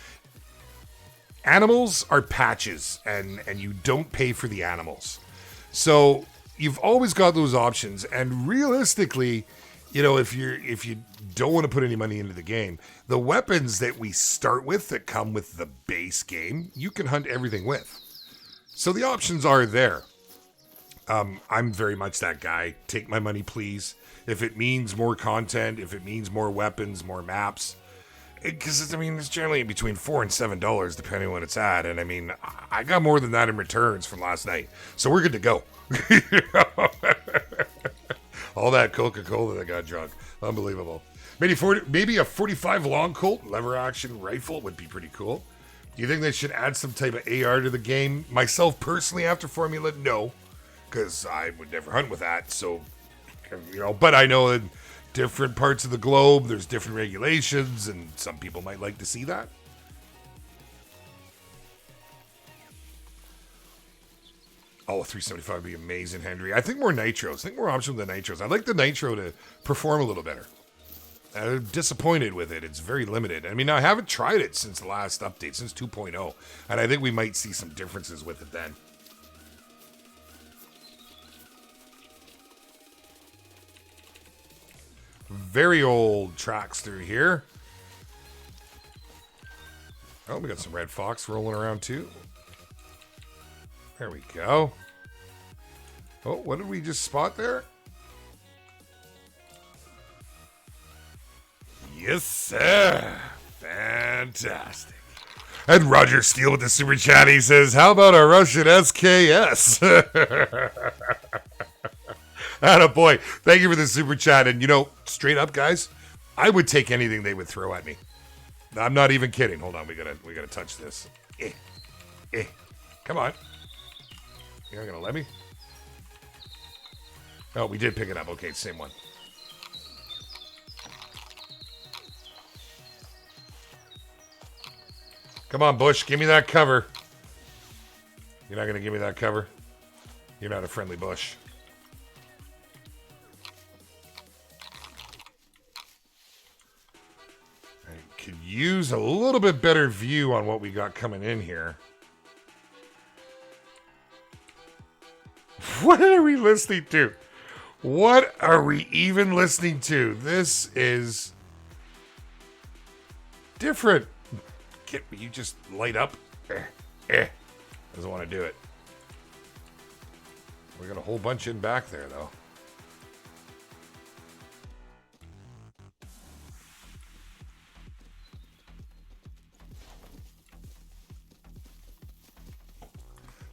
animals are patches, and you don't pay for the animals. So you've always got those options. And realistically, if you don't want to put any money into the game, the weapons that we start with that come with the base game, you can hunt everything with. So the options are there. I'm very much that guy. Take my money, please. If it means more content, if it means more weapons, more maps. Because, it's generally between $4 and $7, depending on what it's at. And, I got more than that in returns from last night. So we're good to go. All that Coca-Cola that got drunk. Unbelievable. Maybe a 45 long Colt lever action rifle would be pretty cool. Do you think they should add some type of AR to the game? Myself, personally, after Formula, no. Because I would never hunt with that. So, but I know in different parts of the globe, there's different regulations, and some people might like to see that. Oh, a 375 would be amazing, Henry. I think more nitros. I think more options than nitros. I'd like the nitro to perform a little better. I'm disappointed with it. It's very limited. I haven't tried it since the last update, since 2.0. And I think we might see some differences with it then. Very old tracks through here. Oh, we got some red fox rolling around too. There we go. Oh, what did we just spot there? Yes, sir. Fantastic. And Roger Steele with the super chat, he says, how about a Russian SKS? Attaboy. Thank you for the super chat. And, straight up, guys, I would take anything they would throw at me. I'm not even kidding. Hold on. We gotta touch this. Come on. You're not gonna let me? Oh, we did pick it up. Okay, same one. Come on, Bush. Give me that cover. You're not gonna give me that cover? You're not a friendly Bush. Could use a little bit better view on what we got coming in here. What are we listening to? What are we even listening to? This is different. You just light up. Doesn't want to do it. We got a whole bunch in back there, though.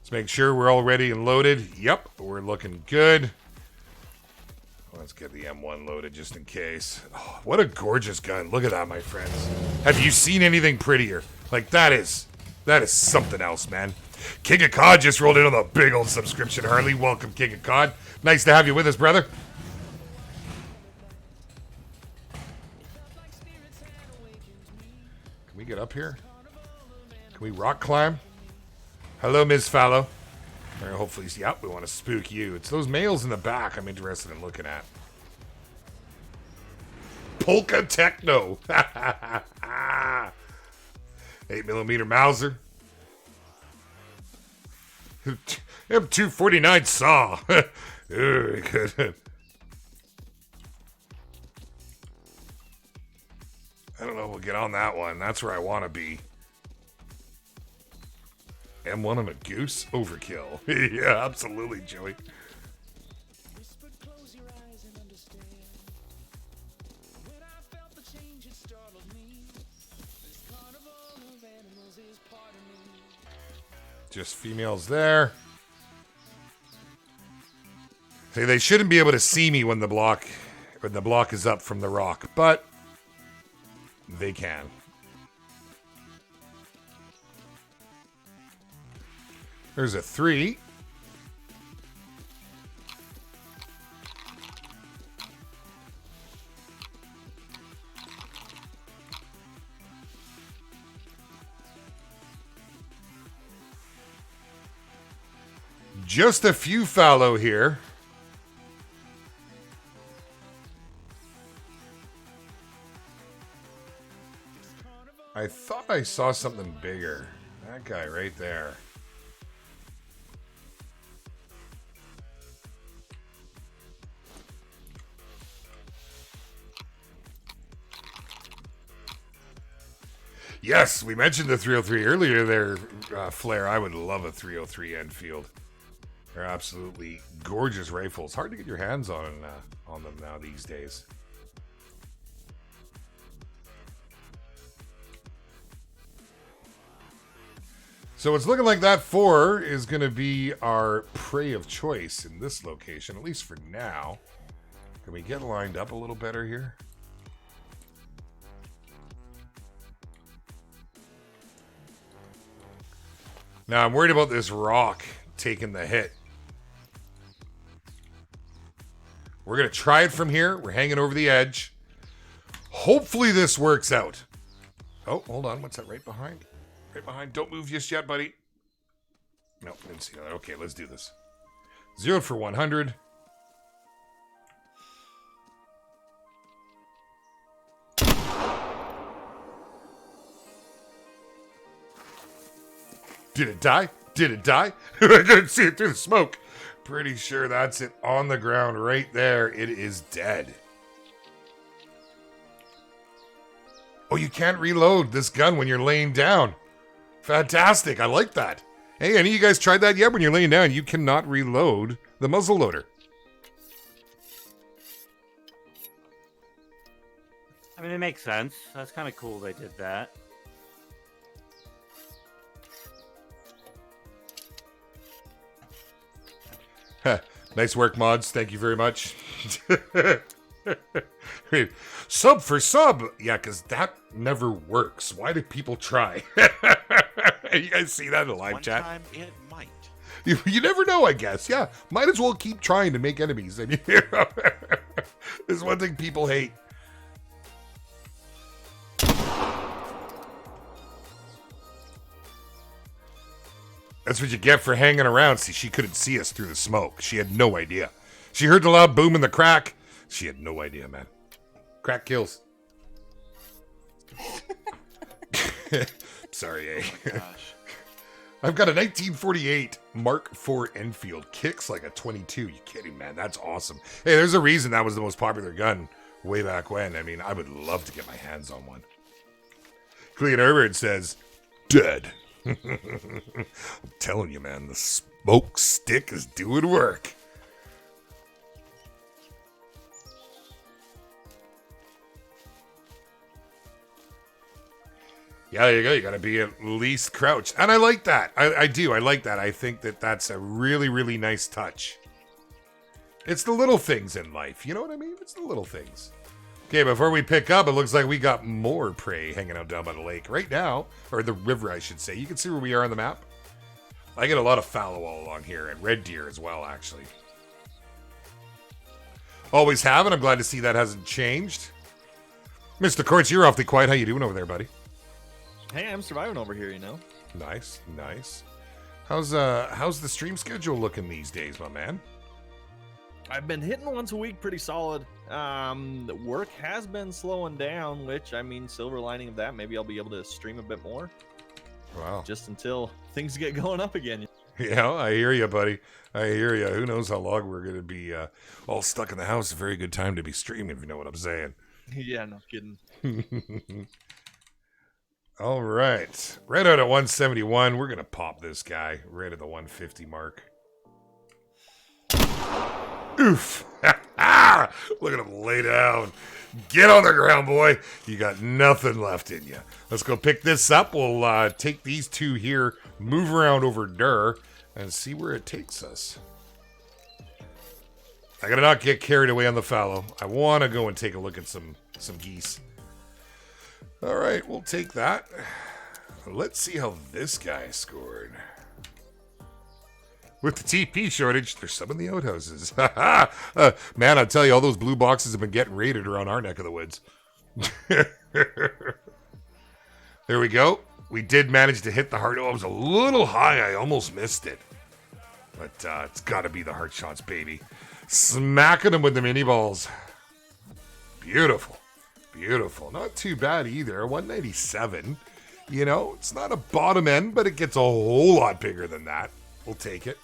Let's make sure we're all ready and loaded. Yep, we're looking good. Let's get the M1 loaded just in case. Oh, what a gorgeous gun. Look at that, my friends. Have you seen anything prettier? Like, that is something else, man. King of COD just rolled in on the big old subscription, Harley. Welcome, King of COD. Nice to have you with us, brother. Can we get up here? Can we rock climb? Hello, Ms. Fallow. Or hopefully, yeah, we want to spook you. It's those males in the back I'm interested in looking at. Polka Techno. 8mm Mauser. M249 Saw. Very good. I don't know. We'll get on that one. That's where I want to be. M1 on a goose? Overkill. Yeah, absolutely, Joey. Just females there. See, they shouldn't be able to see me when the block is up from the rock, but they can. There's a 3. Just a few fallow here. I thought I saw something bigger. That guy right there. Yes, we mentioned the 303 earlier there, Flair. I would love a 303 Enfield. They're absolutely gorgeous rifles. Hard to get your hands on them now these days. So it's looking like that 4 is going to be our prey of choice in this location, at least for now. Can we get lined up a little better here? Now, I'm worried about this rock taking the hit. We're going to try it from here. We're hanging over the edge. Hopefully this works out. Oh, hold on. What's that right behind? Right behind. Don't move just yet, buddy. No, didn't see that. Okay, let's do this. 0 for 100. Did it die? Did it die? I couldn't see it through the smoke. Pretty sure that's it on the ground right there. It is dead. Oh, you can't reload this gun when you're laying down. Fantastic. I like that. Hey, any of you guys tried that yet? When you're laying down, you cannot reload the muzzle loader. I mean, it makes sense. That's kind of cool they did that. Nice work, mods. Thank you very much. Sub for sub. Yeah, because that never works. Why do people try? You guys see that in the live One chat? time it might. You never know, I guess. Yeah, might as well keep trying to make enemies. I mean, there's one thing people hate. That's what you get for hanging around. See, she couldn't see us through the smoke. She had no idea. She heard the loud boom in the crack. She had no idea, man. Crack kills. Sorry, eh? Oh gosh. I've got a 1948 Mark IV Enfield. Kicks like a 22. You kidding, man? That's awesome. Hey, there's a reason that was the most popular gun way back when. I mean, I would love to get my hands on one. Clean Herbert says, dead. I'm telling you, man, the smoke stick is doing work. Yeah, there you go. You got to be at least crouched. And I like that. I do. I like that. I think that that's a really, really nice touch. It's the little things in life. You know what I mean? It's the little things. Okay, before we pick up, it looks like we got more prey hanging out down by the lake right now, or the river, I should say. You can see where we are on the map. I get a lot of fallow all along here, and red deer as well, actually. Always have, and I'm glad to see that hasn't changed. Mr. Courts, you're awfully quiet. How you doing over there, buddy? Hey, I'm surviving over here, you know. Nice, nice. How's the stream schedule looking these days, my man? I've been hitting once a week pretty solid. The work has been slowing down, which, I mean, silver lining of that, maybe I'll be able to stream a bit more. Wow. Just until things get going up again. Yeah, I hear you, buddy. I hear you. Who knows how long we're going to be all stuck in the house. A very good time to be streaming, if you know what I'm saying. Yeah, no kidding. All right. Right out at 171. We're going to pop this guy right at the 150 mark. Oof. Look at him lay down. Get on the ground, boy. You got nothing left in you. Let's go pick this up. We'll take these two here, move around over Durr, and see where it takes us. I gotta not get carried away on the fallow. I want to go and take a look at some geese. All right, we'll take that. Let's see how this guy scored. With the TP shortage, there's some in the outhouses. Man, I tell you, all those blue boxes have been getting raided around our neck of the woods. There we go. We did manage to hit the heart. Oh, it was a little high. I almost missed it. But it's got to be the heart shots, baby. Smacking them with the mini balls. Beautiful. Beautiful. Not too bad either. 197. You know, it's not a bottom end, but it gets a whole lot bigger than that. We'll take it.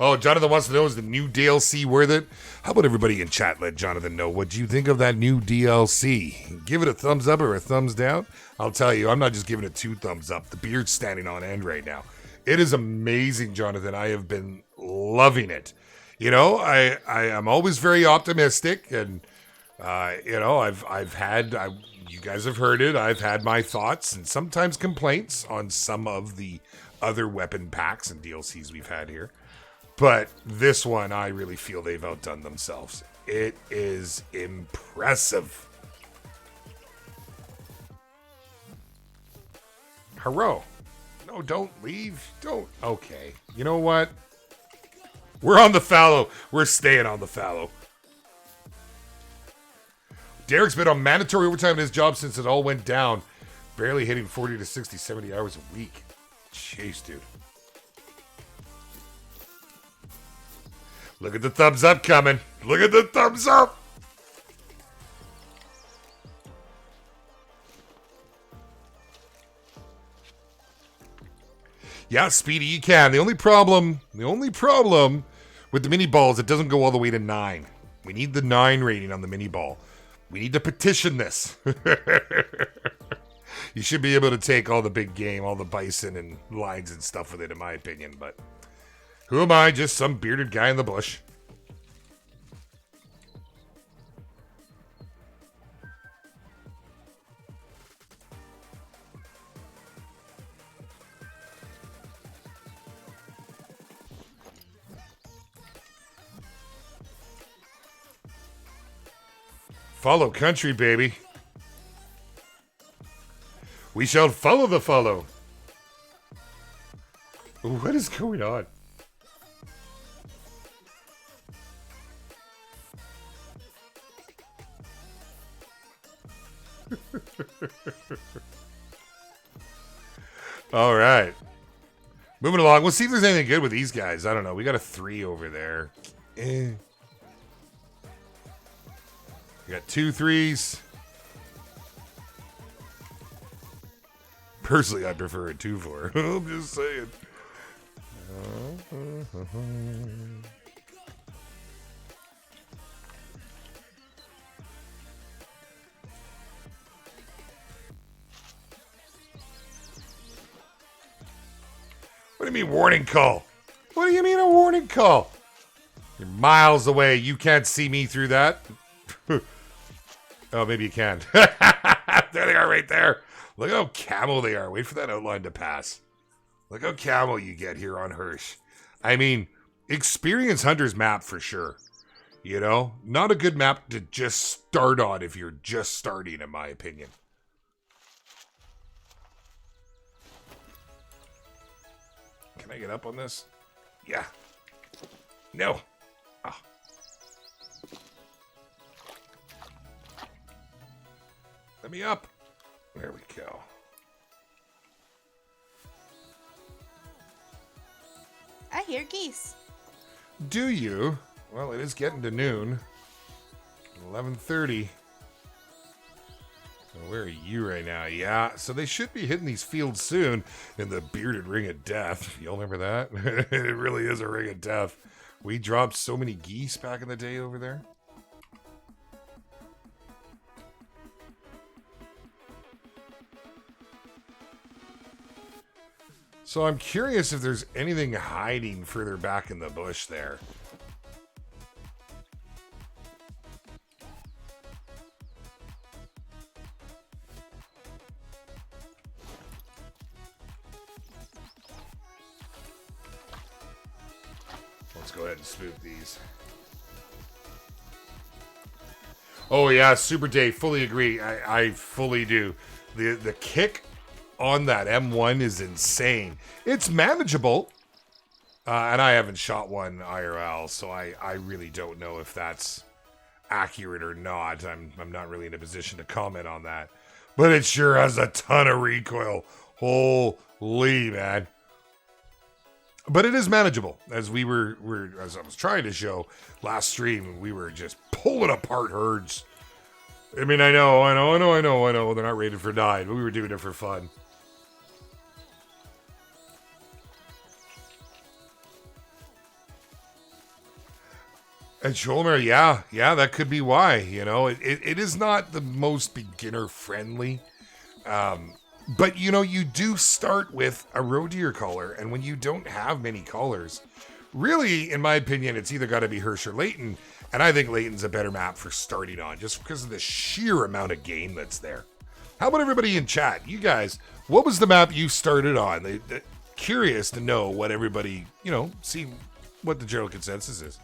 Oh, Jonathan wants to know, is the new DLC worth it? How about everybody in chat let Jonathan know what you think of that new DLC? Give it a thumbs up or a thumbs down. I'll tell you, I'm not just giving it 2 thumbs up. The beard's standing on end right now. It is amazing, Jonathan. I have been loving it. You know, I am always very optimistic, and you know, you guys have heard it. I've had my thoughts and sometimes complaints on some of the other weapon packs and DLCs we've had here. But this one, I really feel they've outdone themselves. It is impressive. Haro. No, don't leave. Don't. Okay. You know what? We're on the fallow. We're staying on the fallow. Derek's been on mandatory overtime in his job since it all went down. Barely hitting 40 to 60, 70 hours a week. Jeez, dude. Look at the thumbs up coming. Look at the thumbs up. Yeah, Speedy, you can. The only problem with the mini ball is it doesn't go all the way to 9. We need the 9 rating on the mini ball. We need to petition this. You should be able to take all the big game, all the bison and lions and stuff with it, in my opinion. But who am I? Just some bearded guy in the bush. Follow country, baby. We shall follow the follow. What is going on? All right. Moving along. We'll see if there's anything good with these guys. I don't know. We got a 3 over there. We got 2 3s. Personally, I prefer a 2-4. I'm just saying. What do you mean warning call? What do you mean a warning call? You're miles away. You can't see me through that. Oh, maybe you can. There they are right there. Look how camo they are. Wait for that outline to pass. Look how camo you get here on Hirsch. I mean, Experience Hunter's map for sure. You know, not a good map to just start on if you're just starting, in my opinion. Can I get up on this? Yeah. No. Oh. Let me up. There we go. I hear geese. Do you? Well, it is getting to noon. 11:30. So where are you right now? Yeah, so they should be hitting these fields soon in the bearded ring of death. Y'all remember that? It really is a ring of death. We dropped so many geese back in the day over there. So I'm curious if there's anything hiding further back in the bush there. Let's go ahead and spook these. Oh yeah, Super Dave, fully agree. I fully do. The kick on that M1 is insane. It's manageable. And I haven't shot one IRL, so I really don't know if that's accurate or not. I'm not really in a position to comment on that. But it sure has a ton of recoil. Holy man. But it is manageable. As as I was trying to show last stream, we were just pulling apart herds. I mean, I know. They're not rated for 9, but we were doing it for fun. And Sholmer, yeah, that could be why. You know, it is not the most beginner friendly. But, you know, you do start with a roe deer color, and when you don't have many colors, really, in my opinion, it's either got to be Hirsch or Leighton, and I think Leighton's a better map for starting on, just because of the sheer amount of game that's there. How about everybody in chat? You guys, what was the map you started on? They're curious to know what everybody, you know, see what the general consensus is.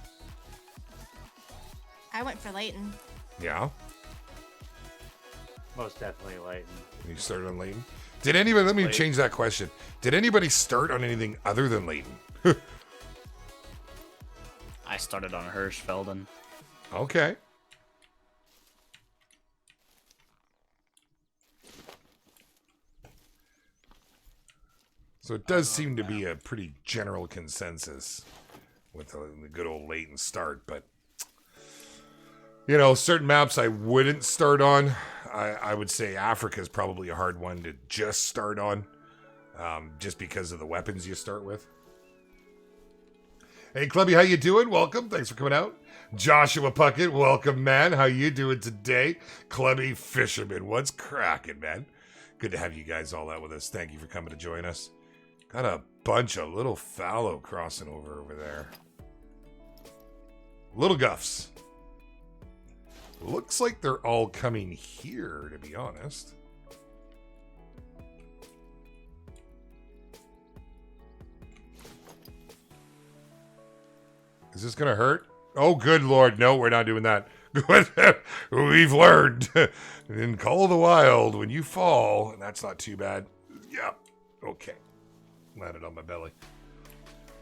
I went for Leighton. Yeah? Most definitely Leighton. You started on Leighton? Did anybody, let me change that question. Did anybody start on anything other than Leighton? I started on Hirschfelden. Okay. So it does seem to be a pretty general consensus with the good old Leighton start, but you know, certain maps I wouldn't start on. I would say Africa is probably a hard one to just start on, just because of the weapons you start with. Hey, Clubby, how you doing? Welcome. Thanks for coming out. Joshua Puckett, welcome, man. How you doing today? Clubby Fisherman, what's cracking, man? Good to have you guys all out with us. Thank you for coming to join us. Got a bunch of little fallow crossing over there. Little guffs. Looks like they're all coming here, to be honest. Is this going to hurt? Oh, good Lord. No, we're not doing that. We've learned. In Call of the Wild, when you fall, and that's not too bad. Yep. Okay. Landed on my belly.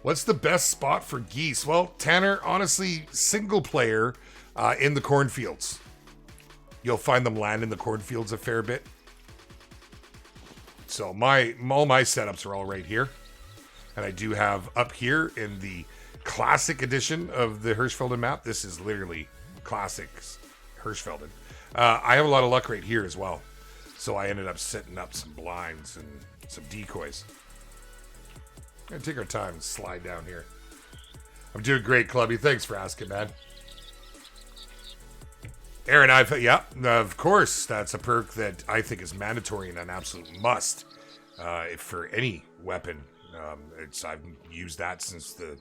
What's the best spot for geese? Well, Tanner, honestly, single player in the cornfields. You'll find them land in the cornfields a fair bit. So all my setups are all right here. And I do have up here in the classic edition of the Hirschfelden map. This is literally classics Hirschfelden. I have a lot of luck right here as well. So I ended up setting up some blinds and some decoys. We're gonna take our time and slide down here. I'm doing great, Clubby. Thanks for asking, man. Aaron, yeah, of course. That's a perk that I think is mandatory and an absolute must for any weapon. I've used that since the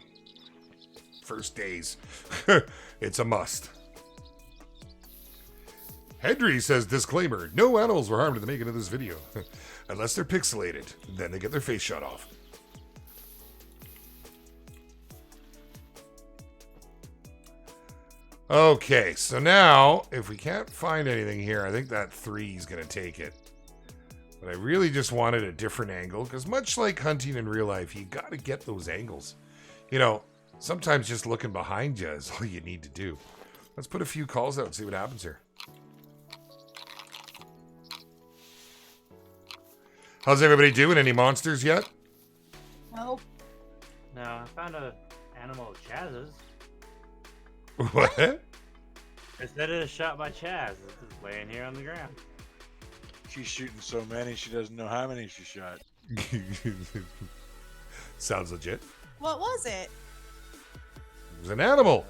first days. It's a must. Henry says, disclaimer, no animals were harmed in the making of this video. Unless they're pixelated. Then they get their face shot off. Okay, so now, if we can't find anything here, I think that 3 is going to take it. But I really just wanted a different angle, because much like hunting in real life, you got to get those angles. You know, sometimes just looking behind you is all you need to do. Let's put a few calls out and see what happens here. How's everybody doing? Any monsters yet? Nope. No, I found a animal of Chaz's. What? I said it was shot by Chaz. It's just laying here on the ground. She's shooting so many, she doesn't know how many she shot. Sounds legit. What was it? It was an animal.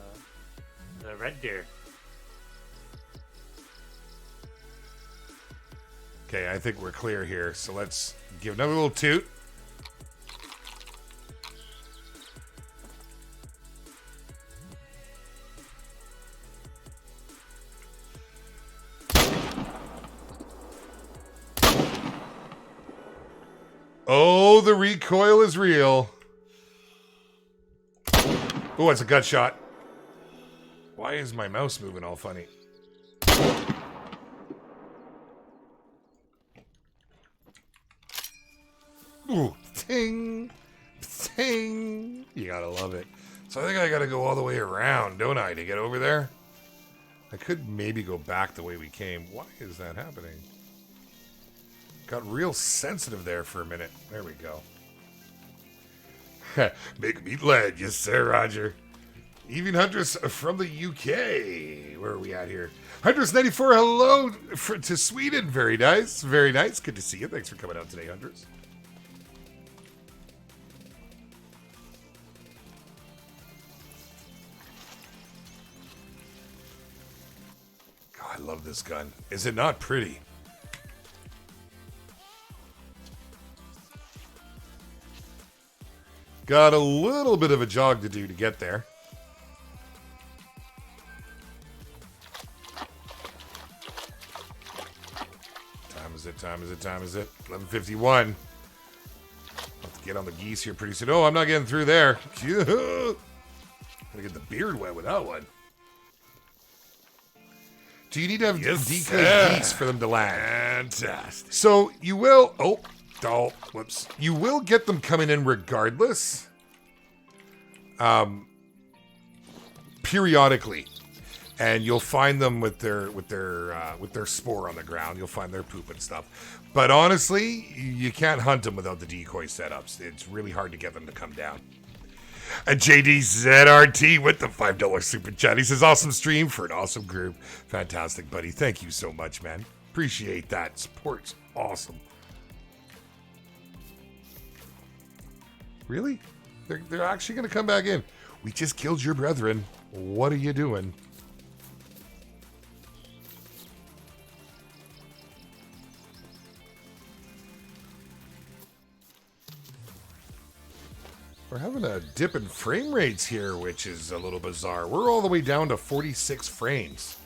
The red deer. Okay, I think we're clear here. So let's give another little toot. Oh, the recoil is real. Oh, it's a gut shot. Why is my mouse moving all funny? Ooh, ting, ting. You gotta love it. So I think I gotta go all the way around, don't I, to get over there? I could maybe go back the way we came. Why is that happening? Got real sensitive there for a minute. There we go. Make me glad, yes sir, Roger. Even Hunters from the UK. Where are we at here? Hunters 94, hello to Sweden. Very nice, very nice. Good to see you. Thanks for coming out today, Hunters. God, I love this gun. Is it not pretty? Got a little bit of a jog to do to get there. Time is it? Time is it? Time is it? 11:51. Let's get on the geese here pretty soon. Oh, I'm not getting through there. Gonna get the beard wet with that one. Do you need to have decoy geese for them to land? Fantastic. So you will. Oh, whoops. You will get them coming in regardless. Periodically. And you'll find them with their spore on the ground. You'll find their poop and stuff. But honestly, you can't hunt them without the decoy setups. It's really hard to get them to come down. And JDZRT with the $5 super chat. He says, awesome stream for an awesome group. Fantastic, buddy. Thank you so much, man. Appreciate that. Support's awesome. Really? They're actually going to come back in. We just killed your brethren. What are you doing? We're having a dip in frame rates here, which is a little bizarre. We're all the way down to 46 frames.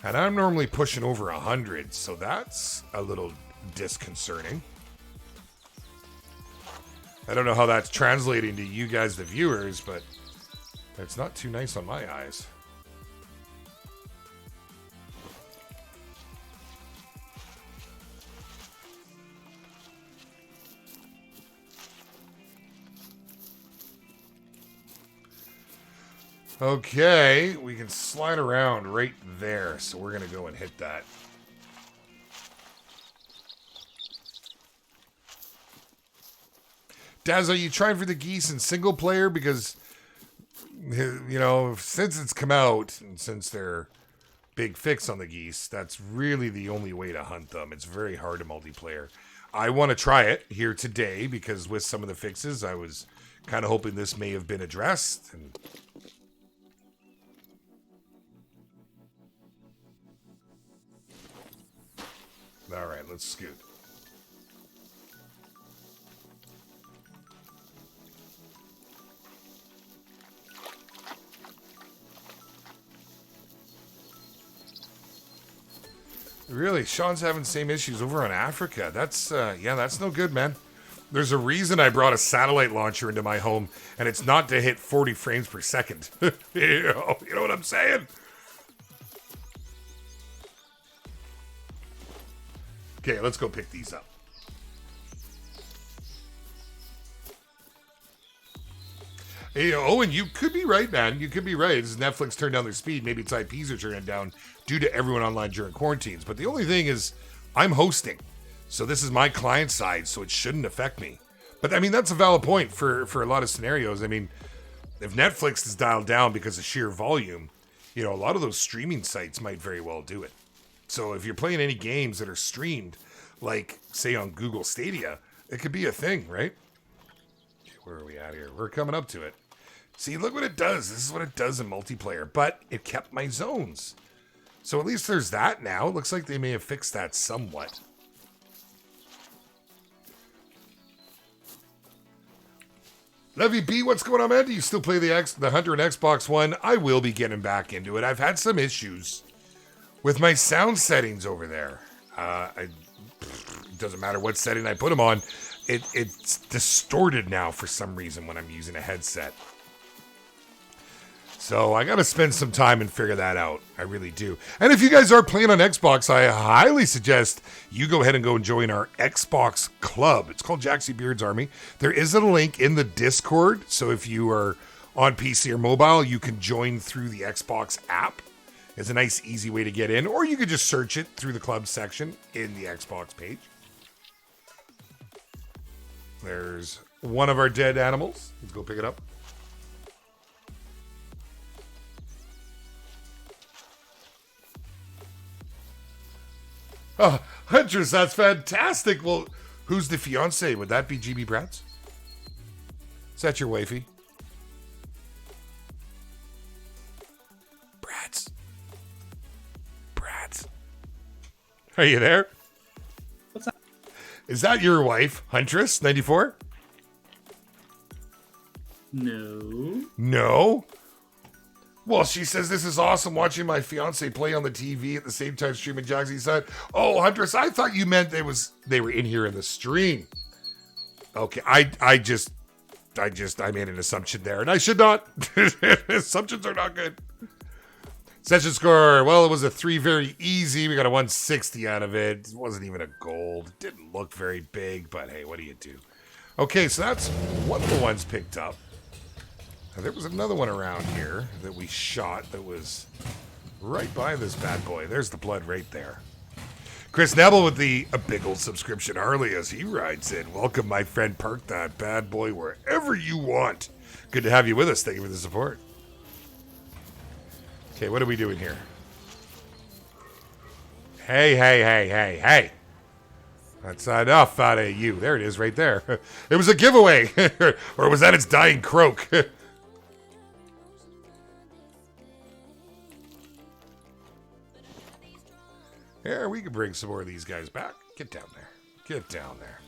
And I'm normally pushing over 100, so that's a little disconcerting. I don't know how that's translating to you guys, the viewers, but it's not too nice on my eyes. Okay, we can slide around right there, so we're going to go and hit that. Daz, are you trying for the geese in single player? Because, you know, since it's come out, and since they're big fix on the geese, that's really the only way to hunt them. It's very hard to multiplayer. I want to try it here today, because with some of the fixes, I was kind of hoping this may have been addressed. And all right, let's scoot. Really, Sean's having the same issues over on Africa. That's, yeah, that's no good, man. There's a reason I brought a satellite launcher into my home, and it's not to hit 40 frames per second. You know what I'm saying? Okay, let's go pick these up. Hey, Owen, you could be right, man. You could be right. As Netflix turned down their speed, maybe its IPs are turning down due to everyone online during quarantines. But the only thing is, I'm hosting. So this is my client side, so it shouldn't affect me. But, I mean, that's a valid point for a lot of scenarios. I mean, if Netflix is dialed down because of sheer volume, you know, a lot of those streaming sites might very well do it. So if you're playing any games that are streamed, like, say, on Google Stadia, it could be a thing, right? Where are we at here? We're coming up to it. See, look what it does. This is what it does in multiplayer. But it kept my zones. So at least there's that now. Looks like they may have fixed that somewhat. Levy B, what's going on, man? Do you still play the Hunter and Xbox One? I will be getting back into it. I've had some issues with my sound settings over there. It doesn't matter what setting I put them on. It's distorted now for some reason when I'm using a headset. So I got to spend some time and figure that out. I really do. And if you guys are playing on Xbox, I highly suggest you go ahead and go and join our Xbox Club. It's called JaxyBeards Army. There is a link in the Discord. So if you are on PC or mobile, you can join through the Xbox app. It's a nice, easy way to get in. Or you could just search it through the club section in the Xbox page. There's one of our dead animals. Let's go pick it up. Oh, Huntress, that's fantastic. Well, who's the fiance? Would that be JaxyBeards? Is that your wifey? Brads. Are you there? What's that? Is that your wife, Huntress 94? No? Well, she says this is awesome watching my fiance play on the TV at the same time streaming Jaxy side. Oh, Huntress, I thought you meant they were in here in the stream. Okay, I made an assumption there, and I should not. Assumptions are not good. Session score, well, it was a 3 very easy. We got a 160 out of it. It wasn't even a gold. It didn't look very big, but hey, what do you do? Okay, so that's one of the ones picked up. Now, there was another one around here that we shot that was right by this bad boy. There's the blood right there. Chris Neville with a big old subscription early as he rides in. Welcome, my friend. Park that bad boy wherever you want. Good to have you with us. Thank you for the support. Okay, what are we doing here? Hey. That's enough out of you. There it is right there. It was a giveaway. Or was that its dying croak? Here, we can bring some more of these guys back. Get down there. Get down there.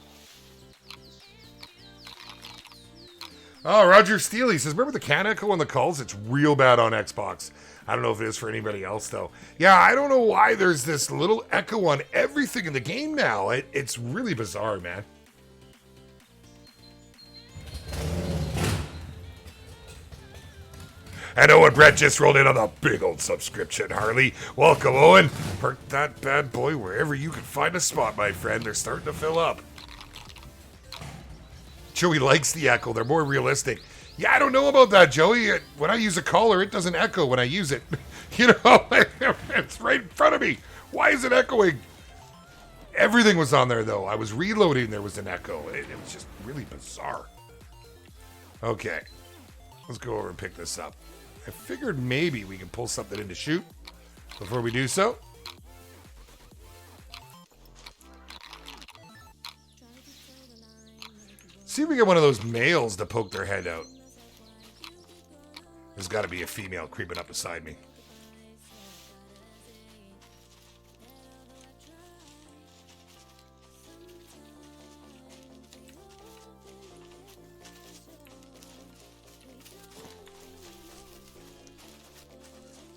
Oh, Roger Steele says, remember the can echo on the calls? It's real bad on Xbox. I don't know if it is for anybody else, though. Yeah, I don't know why there's this little echo on everything in the game now. It's really bizarre, man. And Owen Brett just rolled in on a big old subscription, Harley. Welcome, Owen. Park that bad boy wherever you can find a spot, my friend. They're starting to fill up. Joey likes the echo. They're more realistic. Yeah, I don't know about that, Joey. When I use a collar, it doesn't echo when I use it. You know, it's right in front of me. Why is it echoing? Everything was on there, though. I was reloading. There was an echo. It was just really bizarre. Okay. Let's go over and pick this up. I figured maybe we can pull something in to shoot before we do so. See if we get one of those males to poke their head out. There's got to be a female creeping up beside me.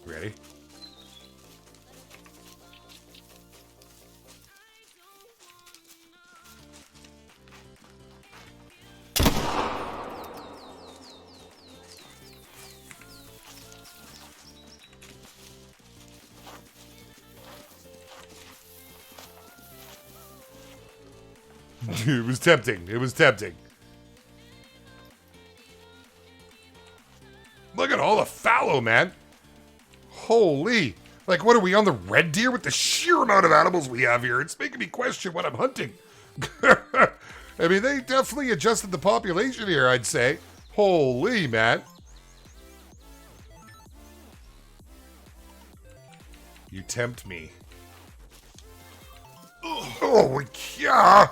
Ready? It was tempting. It was tempting. Look at all the fallow, man. Holy. Like, what are we on the red deer with the sheer amount of animals we have here? It's making me question what I'm hunting. I mean, they definitely adjusted the population here, I'd say. Holy, man. You tempt me. Oh, yeah.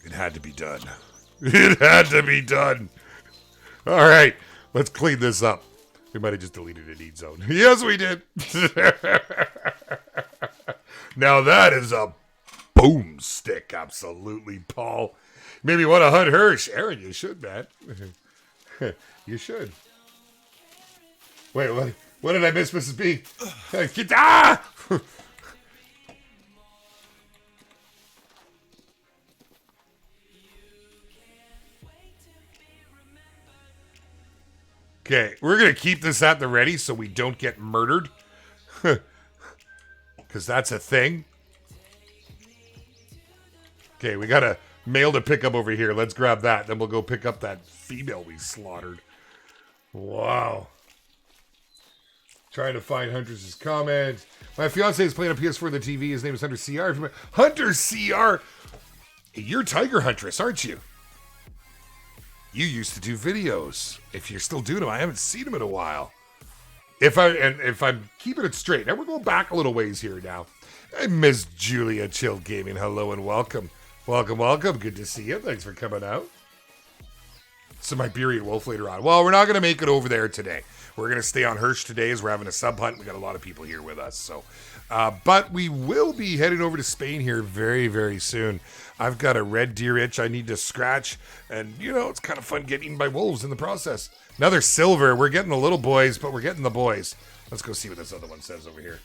It had to be done. It had to be done. All right, let's clean this up. We might have just deleted an eat zone. Yes, we did. Now that is a boomstick. Absolutely, Paul. Maybe want to hunt Hirsch. Aaron, you should, man. You should. Wait, what did I miss, Mrs. B? Ah! Okay, we're going to keep this at the ready so we don't get murdered. Because that's a thing. Okay, we got a male to pick up over here. Let's grab that. Then we'll go pick up that female we slaughtered. Wow. Trying to find Hunter's comment. My fiance is playing on PS4 on the TV. His name is Hunter CR. Hunter CR! You're Tiger Huntress, aren't you? You used to do videos. If you're still doing them, I haven't seen them in a while. If I'm keeping it straight, now we're going back a little ways here now. Hey, Miss Julia Chill Gaming, hello and welcome. Welcome. Good to see you. Thanks for coming out. Siberian Wolf later on. Well, we're not going to make it over there today. We're going to stay on Hirsch today as we're having a sub hunt. We got a lot of people here with us. So, but we will be heading over to Spain here very, very soon. I've got a red deer itch I need to scratch. And, you know, it's kind of fun getting eaten by wolves in the process. Another silver. We're getting the little boys, but we're getting the boys. Let's go see what this other one says over here.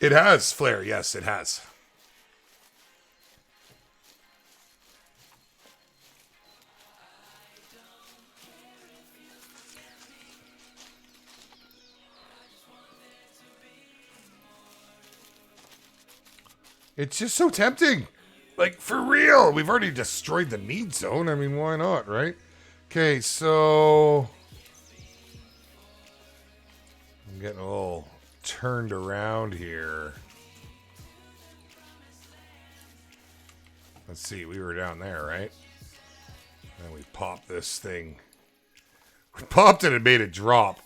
It has flare. Yes, it has. It's just so tempting. Like, for real. We've already destroyed the need zone. I mean, why not, right? Okay, so... I'm getting a little turned around here. Let's see. We were down there, right? And we popped this thing. We popped it and made it drop.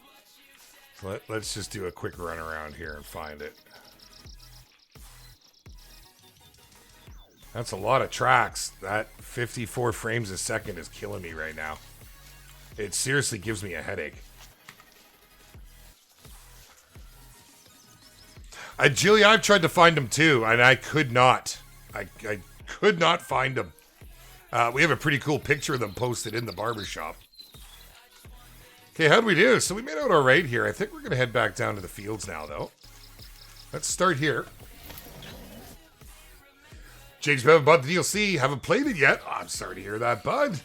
So let's just do a quick run around here and find it. That's a lot of tracks. That 54 frames a second is killing me right now. It seriously gives me a headache. Julia, I've tried to find them too, and I could not. I could not find them. We have a pretty cool picture of them posted in the barbershop. Okay, how'd we do? So we made out all right here. I think we're going to head back down to the fields now, though. Let's start here. James, we haven't bought the DLC. Haven't played it yet. Oh, I'm sorry to hear that, bud.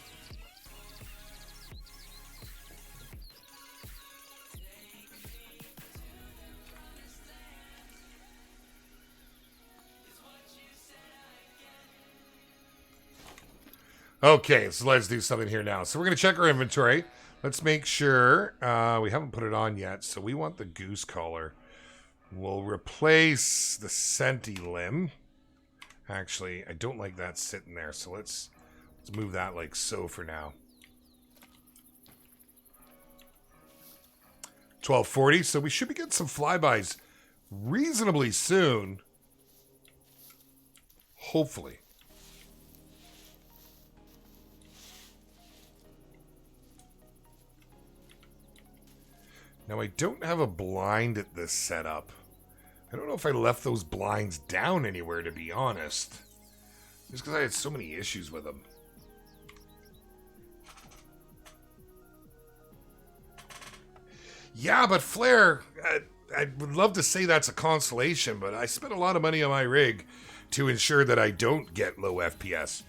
Okay, so let's do something here now. So we're going to check our inventory. Let's make sure we haven't put it on yet. So we want the goose collar. We'll replace the senti limb. Actually, I don't like that sitting there, so let's move that like so for now. 1240, so we should be getting some flybys reasonably soon. Hopefully. Now, I don't have a blind at this setup. I don't know if I left those blinds down anywhere, to be honest. Just because I had so many issues with them. Yeah, but Flare, I would love to say that's a consolation, but I spent a lot of money on my rig to ensure that I don't get low FPS.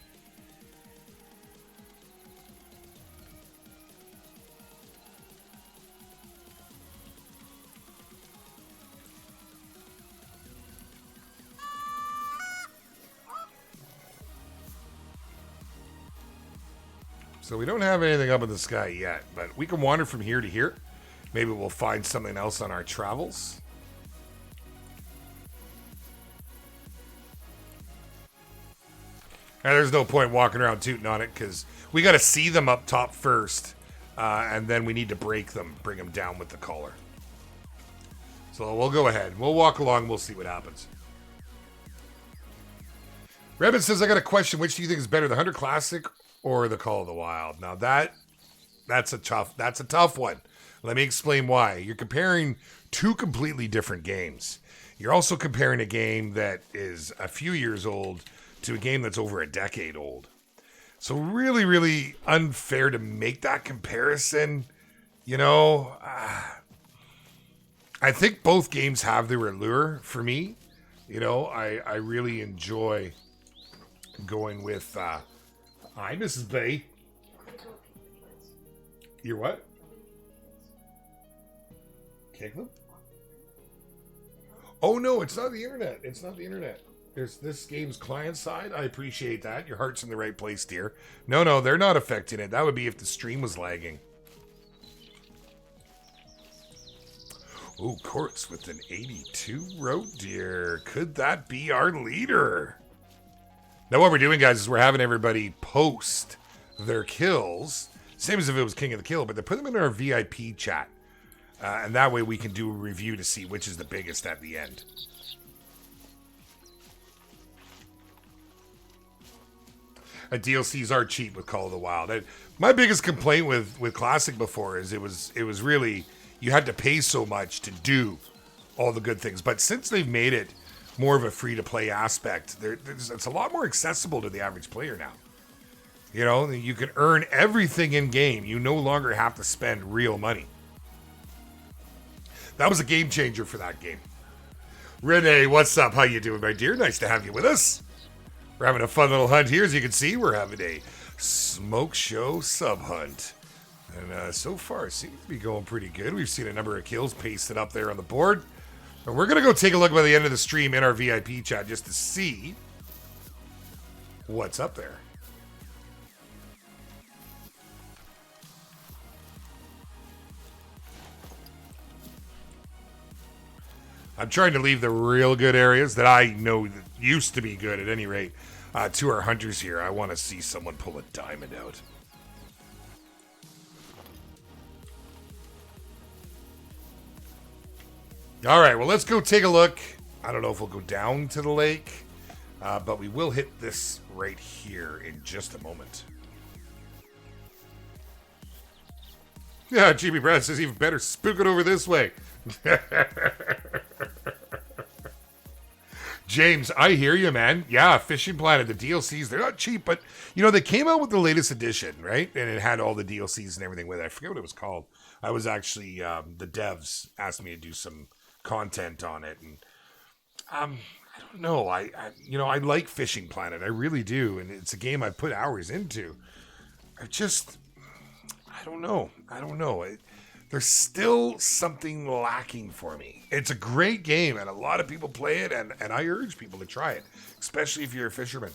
So we don't have anything up in the sky yet, but we can wander from here to here. Maybe we'll find something else on our travels. And there's no point walking around tooting on it because we got to see them up top first, and then we need to break them, bring them down with the collar. So we'll go ahead. We'll walk along. We'll see what happens. Rebin says, I got a question. Which do you think is better, the Hunter Classic or the Call of the Wild? Now that's a tough one. Let me explain why. You're comparing two completely different games. You're also comparing a game that is a few years old to a game that's over a decade old. So really, really unfair to make that comparison. You know, I think both games have their allure for me. You know, I really enjoy going with, hi, Mrs. Bay. You're what? Kickle? Oh, no, it's not the internet. It's not the internet. There's this game's client side. I appreciate that. Your heart's in the right place, dear. No, they're not affecting it. That would be if the stream was lagging. Oh, Quartz with an 82 road deer. Could that be our leader? Now, what we're doing, guys, is we're having everybody post their kills. Same as if it was King of the Kill, but they put them in our VIP chat. And that way we can do a review to see which is the biggest at the end. DLCs are cheap with Call of the Wild. My biggest complaint with Classic before is it was really, you had to pay so much to do all the good things. But since they've made it more of a free-to-play aspect, it's a lot more accessible to the average player now. You know, you can earn everything in-game. You no longer have to spend real money. That was a game changer for that game. Renee, what's up? How you doing, my dear? Nice to have you with us. We're having a fun little hunt here. As you can see, we're having a smoke show sub hunt. And so far, it seems to be going pretty good. We've seen a number of kills pasted up there on the board. And we're going to go take a look by the end of the stream in our VIP chat just to see what's up there. I'm trying to leave the real good areas that I know that used to be good at any rate to our hunters here. I want to see someone pull a diamond out. All right, well, let's go take a look. I don't know if we'll go down to the lake, but we will hit this right here in just a moment. Yeah, JaxyBeards says even better. Spook it over this way. James, I hear you, man. Yeah, Fishing Planet, the DLCs, they're not cheap, but, you know, they came out with the latest edition, right? And it had all the DLCs and everything with it. I forget what it was called. I was actually, the devs asked me to do some content on it. And, I don't know. I like Fishing Planet. I really do. And it's a game I put hours into. I don't know. There's still something lacking for me. It's a great game, and a lot of people play it, and I urge people to try it, especially if you're a fisherman.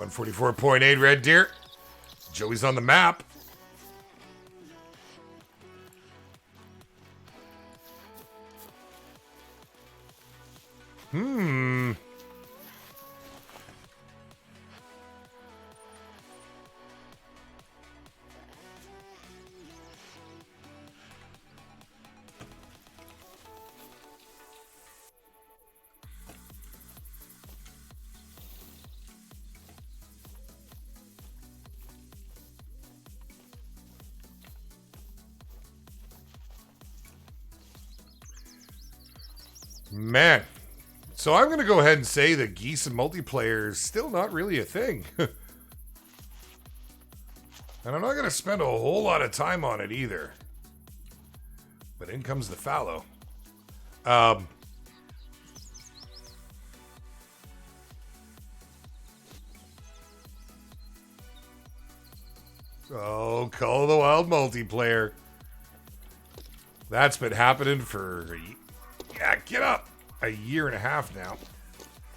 .8 red deer. Joey's on the map. Man. So I'm going to go ahead and say that geese and multiplayer is still not really a thing. And I'm not going to spend a whole lot of time on it either. But in comes the fallow. Oh, Call of the Wild multiplayer. That's been happening for, yeah, get up. A year and a half now.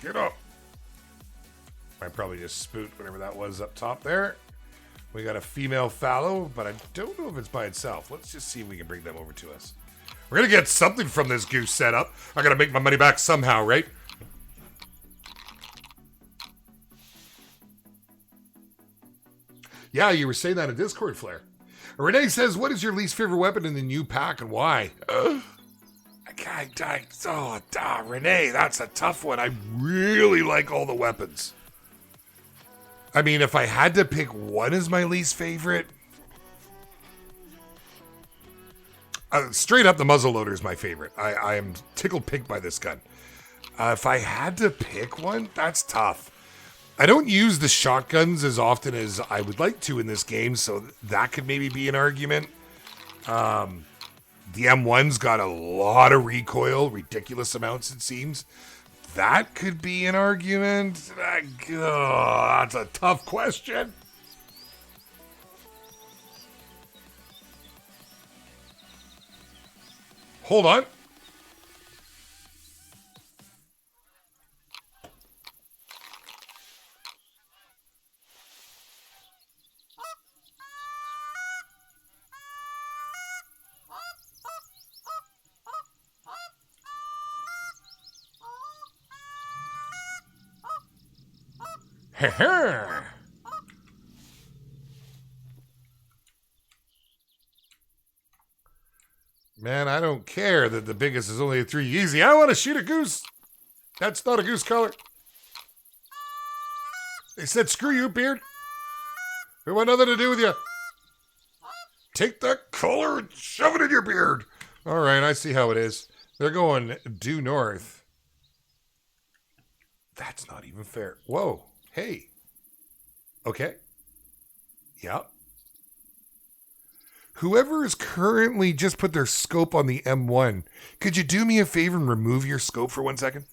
Get up. I probably just spooked whatever that was up top there. We got a female fallow, but I don't know if it's by itself. Let's just see if we can bring them over to us. We're going to get something from this goose setup. I got to make my money back somehow, right? Yeah, you were saying that in Discord, Flair. Renee says, what is your least favorite weapon in the new pack and why? Renee, that's a tough one. I really like all the weapons. I mean, if I had to pick one as my least favorite, straight up the muzzleloader is my favorite. I am tickled pink by this gun. If I had to pick one, that's tough. I don't use the shotguns as often as I would like to in this game, so that could maybe be an argument. The M1's got a lot of recoil, ridiculous amounts it seems. That could be an argument. That's a tough question. Hold on. Man, I don't care that the biggest is only a 3 easy. I want to shoot a goose. That's not a goose color. They said, screw you, beard. We want nothing to do with you. Take that collar and shove it in your beard. All right, I see how it is. They're going due north. That's not even fair. Whoa. Hey. Okay. Yep. Whoever is currently just put their scope on the M1, could you do me a favor and remove your scope for 1 second?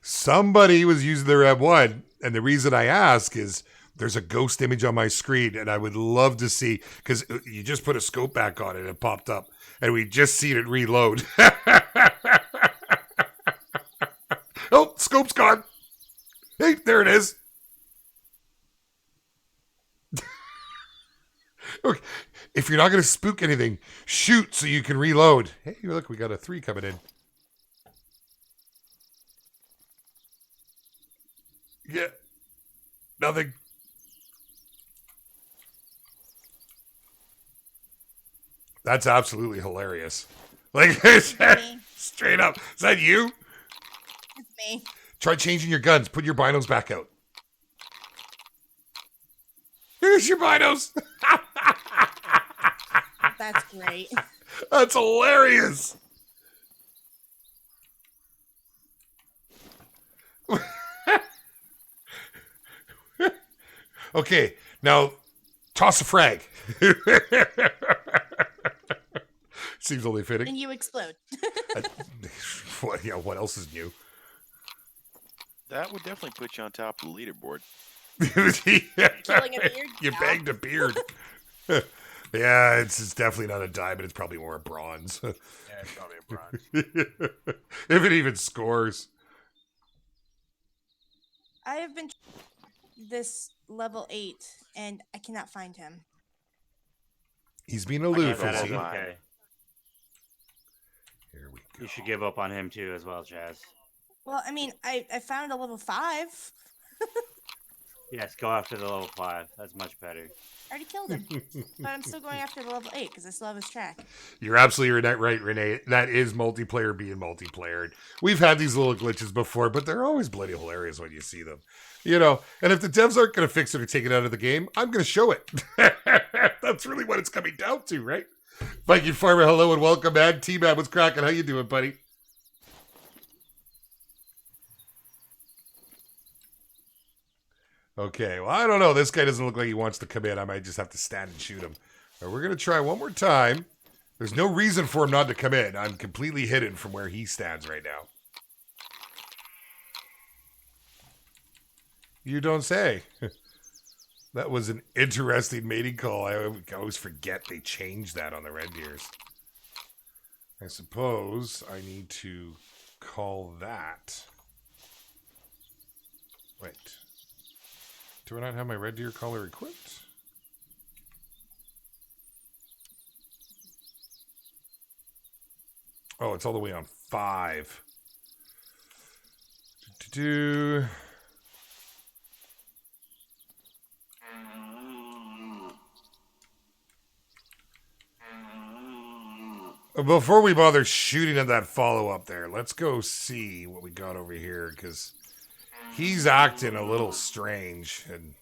Somebody was using their M1, and the reason I ask is there's a ghost image on my screen, and I would love to see, because you just put a scope back on it, and it popped up, and we just seen it reload. Oh, scope's gone. Hey, there it is. Okay. If you're not going to spook anything, shoot so you can reload. Hey, look, we got a 3 coming in. Yeah. Nothing. That's absolutely hilarious. Like, straight up. Is that you? It's me. Try changing your guns. Put your binos back out. Here's your binos. That's great. That's hilarious. Okay, now toss a frag. Seems only fitting. And you explode. What else is new? That would definitely put you on top of the leaderboard. Killing a beard? You No. banged a beard. Yeah, it's definitely not a diamond. It's probably more a bronze. Yeah, it's probably a bronze. If it even scores. I have been this level 8, and I cannot find him. He's being aloof. that Is is he? fine. Okay. Here we go. You should give up on him too, as well, Chaz. Well, I mean, I found a level 5. Yes, go after the level 5. That's much better. I already killed him. But I'm still going after the level 8 because I still have his track. You're absolutely right, Renee. That is multiplayer being multiplayer. We've had these little glitches before, but they're always bloody hilarious when you see them. You know, and if the devs aren't going to fix it or take it out of the game, I'm going to show it. That's really what it's coming down to, right? Viking Farmer, hello and welcome, man. T-Man, what's cracking? How you doing, buddy? Okay, well, I don't know. This guy doesn't look like he wants to come in. I might just have to stand and shoot him. But we're going to try one more time. There's no reason for him not to come in. I'm completely hidden from where he stands right now. You don't say. That was an interesting mating call. I always forget they changed that on the red deers. I suppose I need to call that. Wait. Do I not have my red deer caller equipped? Oh, it's all the way on 5. Before we bother shooting at that follow-up there, let's go see what we got over here, because he's acting a little strange, and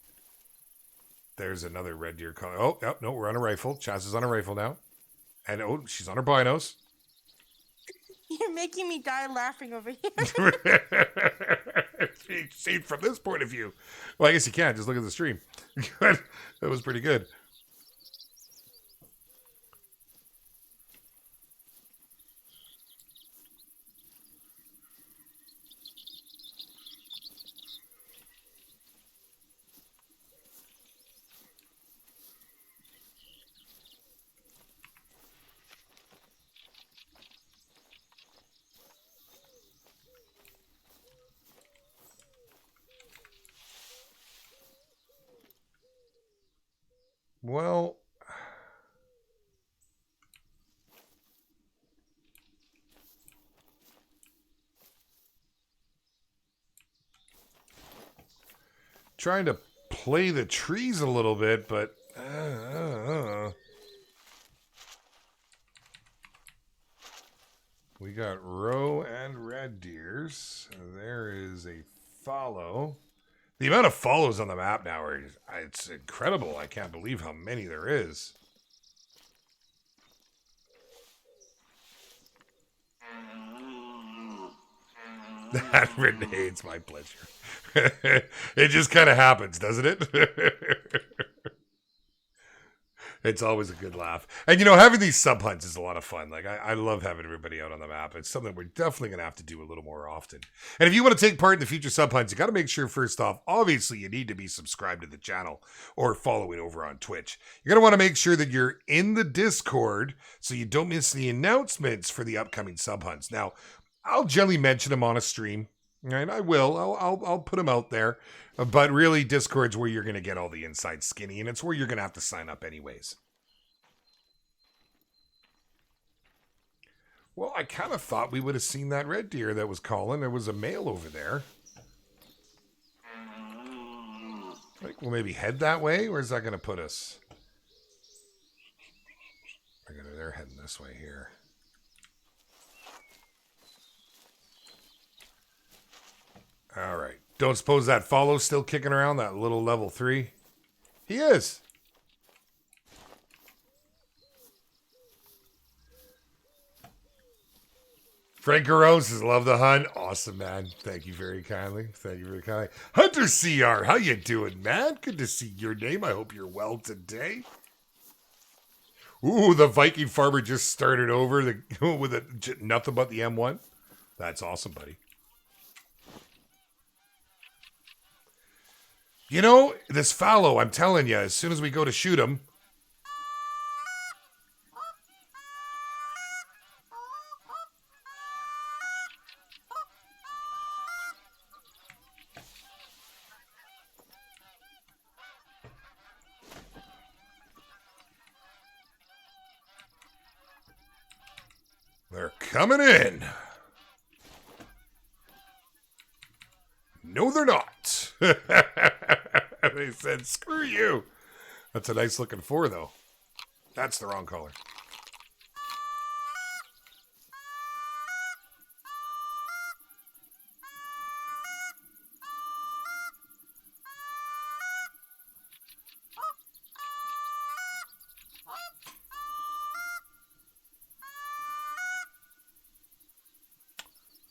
there's another red deer caller. Oh, no, we're on a rifle. Chaz is on a rifle now. And, oh, she's on her binos. You're making me die laughing over here. See, from this point of view. Well, I guess you can. Just look at the stream. That was pretty good. Well, trying to play the trees a little bit, but we got roe and red deers. There is a follow. The amount of follows on the map now it's incredible. I can't believe how many there is. That renegates my pleasure. It just kind of happens, doesn't it? It's always a good laugh. And, having these sub hunts is a lot of fun. Like, I love having everybody out on the map. It's something we're definitely going to have to do a little more often. And if you want to take part in the future sub hunts, you got to make sure, first off, obviously, you need to be subscribed to the channel or following over on Twitch. You're going to want to make sure that you're in the Discord so you don't miss the announcements for the upcoming sub hunts. Now, I'll generally mention them on a stream. And I will. I'll put them out there. But really, Discord's where you're going to get all the inside skinny, and it's where you're going to have to sign up anyways. Well, I kind of thought we would have seen that red deer that was calling. There was a male over there. Like, we'll maybe head that way. Where's that going to put us? They're heading this way here. All right. Don't suppose that follow's still kicking around, that little level 3? He is. Frank Garone says, love the hunt. Awesome, man. Thank you very kindly. Thank you very kindly. Hunter CR, how you doing, man? Good to see your name. I hope you're well today. Ooh, the Viking Farmer just started over with nothing but the M1. That's awesome, buddy. This fallow, I'm telling you, as soon as we go to shoot him. They're coming in. No, they're not. They said, screw you. That's a nice looking 4, though. That's the wrong color.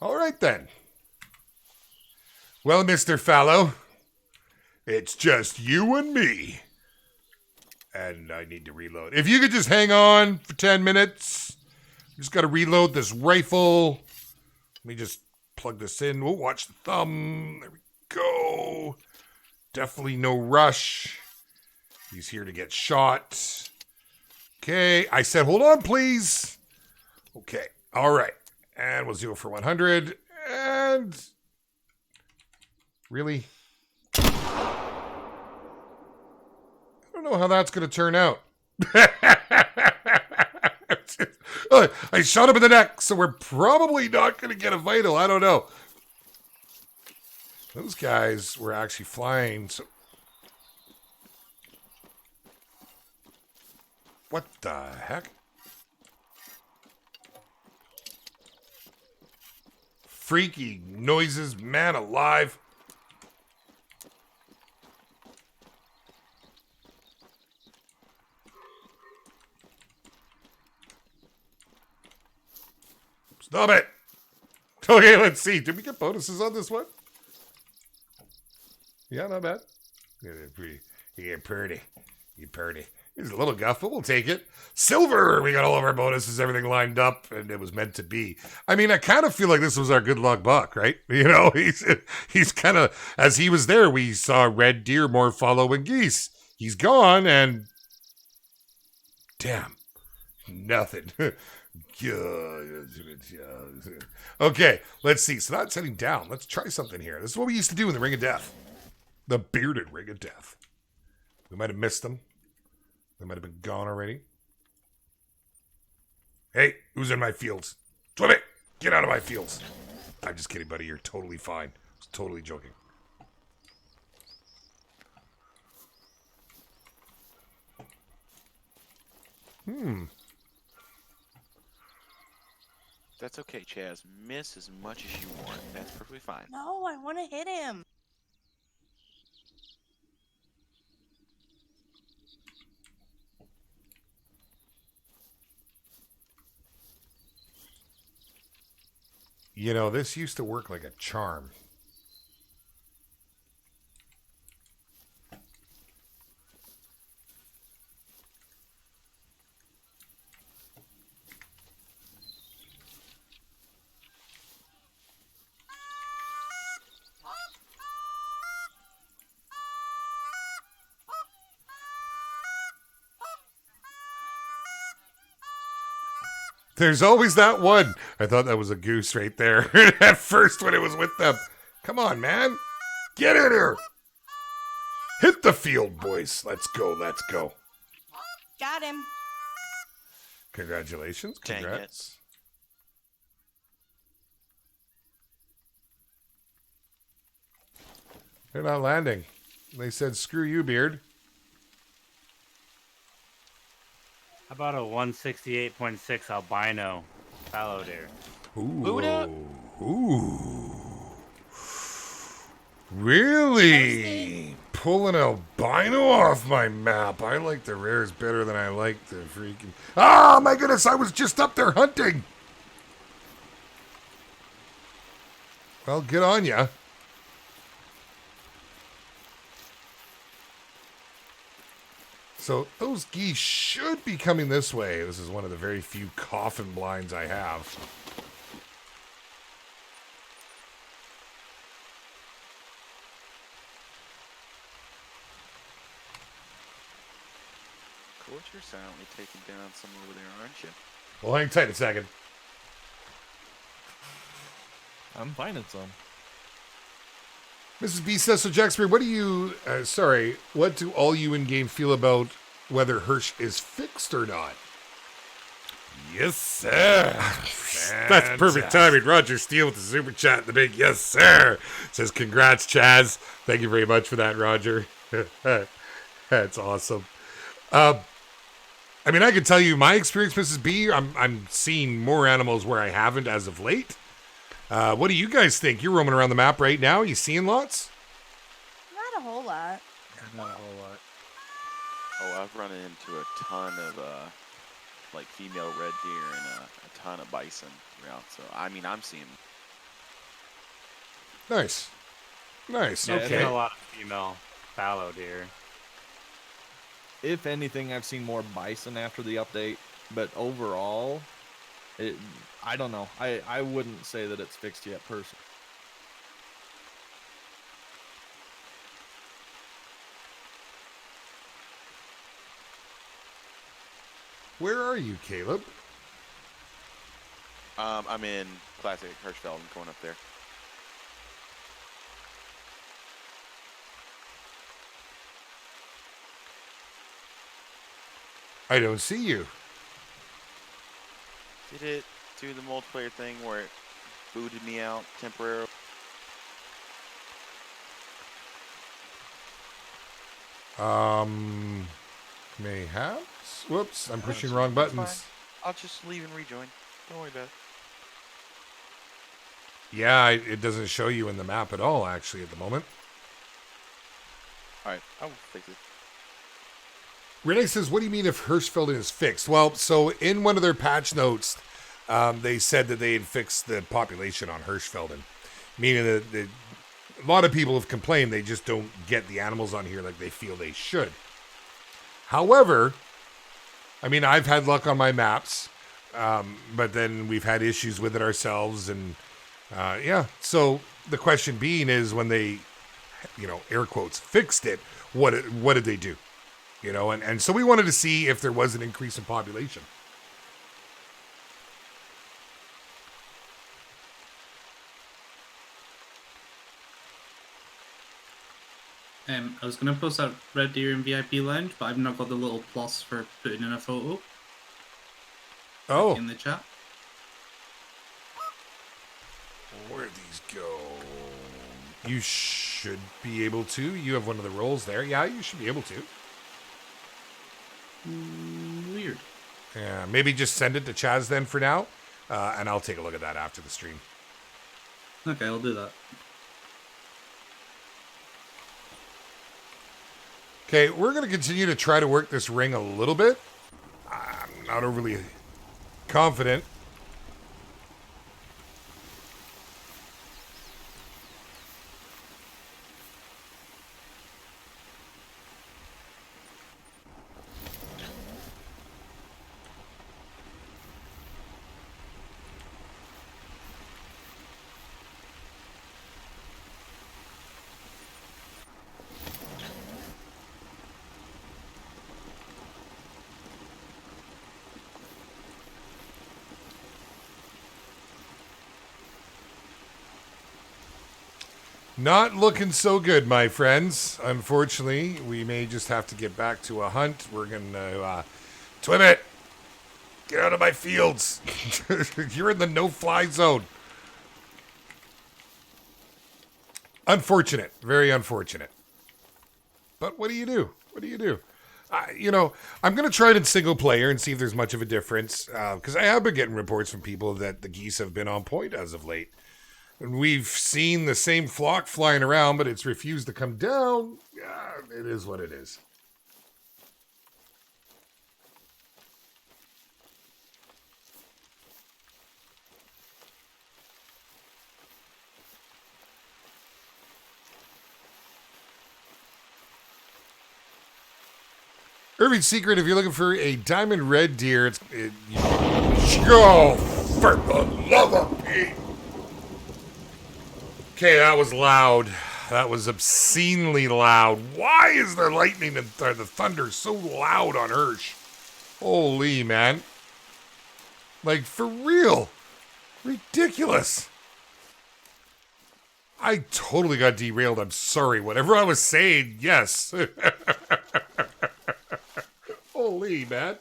All right, then. Well, Mr. Fallow, it's just you and me. And I need to reload. If you could just hang on for 10 minutes. Just got to reload this rifle. Let me just plug this in. We'll watch the thumb. There we go. Definitely no rush. He's here to get shot. Okay. I said, hold on, please. Okay. All right. And we'll 0 for 100. And really? I don't know how that's going to turn out. I shot him in the neck, so we're probably not going to get a vital. I don't know. Those guys were actually flying. So what the heck? Freaky noises, man alive. Stop it. Okay, let's see. Did we get bonuses on this one? Yeah, not bad. You're pretty. You're pretty. You're pretty. He's a little guff, but we'll take it. Silver! We got all of our bonuses, everything lined up, and it was meant to be. I mean, I kind of feel like this was our good luck buck, right? You know, he's kind of, as he was there, we saw red deer more following geese. He's gone, and damn, nothing. Okay, let's see. So that's heading down. Let's try something here. This is what we used to do in the Ring of Death. The bearded Ring of Death. We might have missed them. They might have been gone already. Hey, who's in my fields? Swim it! Get out of my fields. I'm just kidding, buddy. You're totally fine. I was totally joking. That's okay, Chaz. Miss as much as you want. That's perfectly fine. No, I want to hit him. You know, this used to work like a charm. There's always that one. I thought that was a goose right there at first when it was with them. Come on, man. Get in here. Hit the field, boys. Let's go. Let's go. Got him. Congratulations. Dang it. Congrats. They're not landing. They said, screw you, Beard. How about a 168.6 albino fallow deer? Ooh. Ooh. Really? Pull an albino off my map. I like the rares better than I like the freaking... Oh, my goodness. I was just up there hunting. Well, good on ya. So those geese should be coming this way. This is one of the very few coffin blinds I have. Coach, you're silently taking down some over there, aren't you? Well, hang tight a second. I'm finding some. Mrs. B says, so Jaxbury, what do you, what do all you in-game feel about whether Hirsch is fixed or not? Yes, sir. That's perfect timing. Roger Steele with the super chat and the big yes, sir. Says, congrats, Chaz. Thank you very much for that, Roger. That's awesome. I mean, I can tell you my experience, Mrs. B. I'm seeing more animals where I haven't as of late. What do you guys think? You're roaming around the map right now. You seeing lots? Not a whole lot. Not a whole lot. Oh, I've run into a ton of like female red deer and a ton of bison throughout. So I mean, I'm seeing Nice. Nice. Yeah, I've seen Okay. a lot of female fallow deer. If anything, I've seen more bison after the update, but overall, I don't know. I wouldn't say that it's fixed yet, personally. Where are you, Caleb? I'm in classic Hirschfeld. I'm going up there. I don't see you. Did it do the multiplayer thing where it booted me out temporarily? Mayhaps? Whoops, I'm pushing That's wrong fine. buttons. I'll just leave and rejoin. Don't worry about it. Yeah, it doesn't show you in the map at all, actually, at the moment. Alright, I will fix it. Renee says, what do you mean if Hirschfelden is fixed? Well, so in one of their patch notes, they said that they had fixed the population on Hirschfelden, meaning that a lot of people have complained they just don't get the animals on here like they feel they should. However, I mean, I've had luck on my maps, but then we've had issues with it ourselves, and yeah. So the question being is, when they, air quotes, fixed it, what did they do? And so we wanted to see if there was an increase in population. I was going to post that Red Deer in VIP Lounge, but I've not got the little plus for putting in a photo Oh, in the chat. where'd these go? You should be able to. You have one of the roles there. Yeah, you should be able to. Weird. Yeah, maybe just send it to Chaz then for now, and I'll take a look at that after the stream. Okay, I'll do that. Okay, we're going to continue to try to work this ring a little bit. I'm not overly confident. Not looking so good, my friends. Unfortunately, we may just have to get back to a hunt. We're going to... Twibbit! Get out of my fields! You're in the no-fly zone. Unfortunate. Very unfortunate. But what do you do? What do you do? I'm going to try it in single player and see if there's much of a difference. Because I have been getting reports from people that the geese have been on point as of late. And we've seen the same flock flying around, but it's refused to come down. Yeah, it is what it is. Irving's Secret, if you're looking for a diamond red deer, go for the love of Pete. Okay, that was loud. That was obscenely loud. Why is the lightning and the thunder so loud on Hirsch? Holy, man. Like, for real. Ridiculous. I totally got derailed. I'm sorry. Whatever I was saying, yes. Holy, man.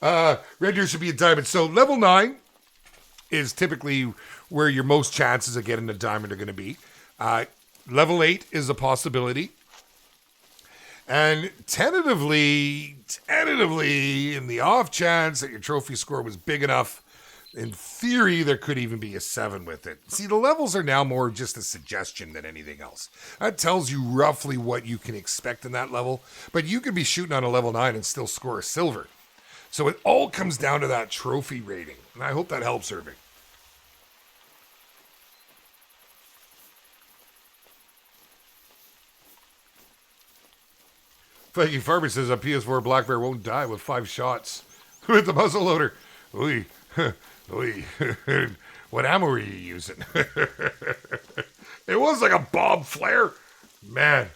Red deer should be a diamond. So, level 9 is typically where your most chances of getting a diamond are going to be. Level 8 is a possibility. And tentatively, in the off chance that your trophy score was big enough, in theory, there could even be a 7 with it. See, the levels are now more just a suggestion than anything else. That tells you roughly what you can expect in that level, but you could be shooting on a level 9 and still score a silver. So it all comes down to that trophy rating, and I hope that helps, Irving. Spiky Farmer says a PS4 black bear won't die with 5 shots with the muzzle loader. Oy, oy. What ammo were you using? It was like a bomb flare. Man.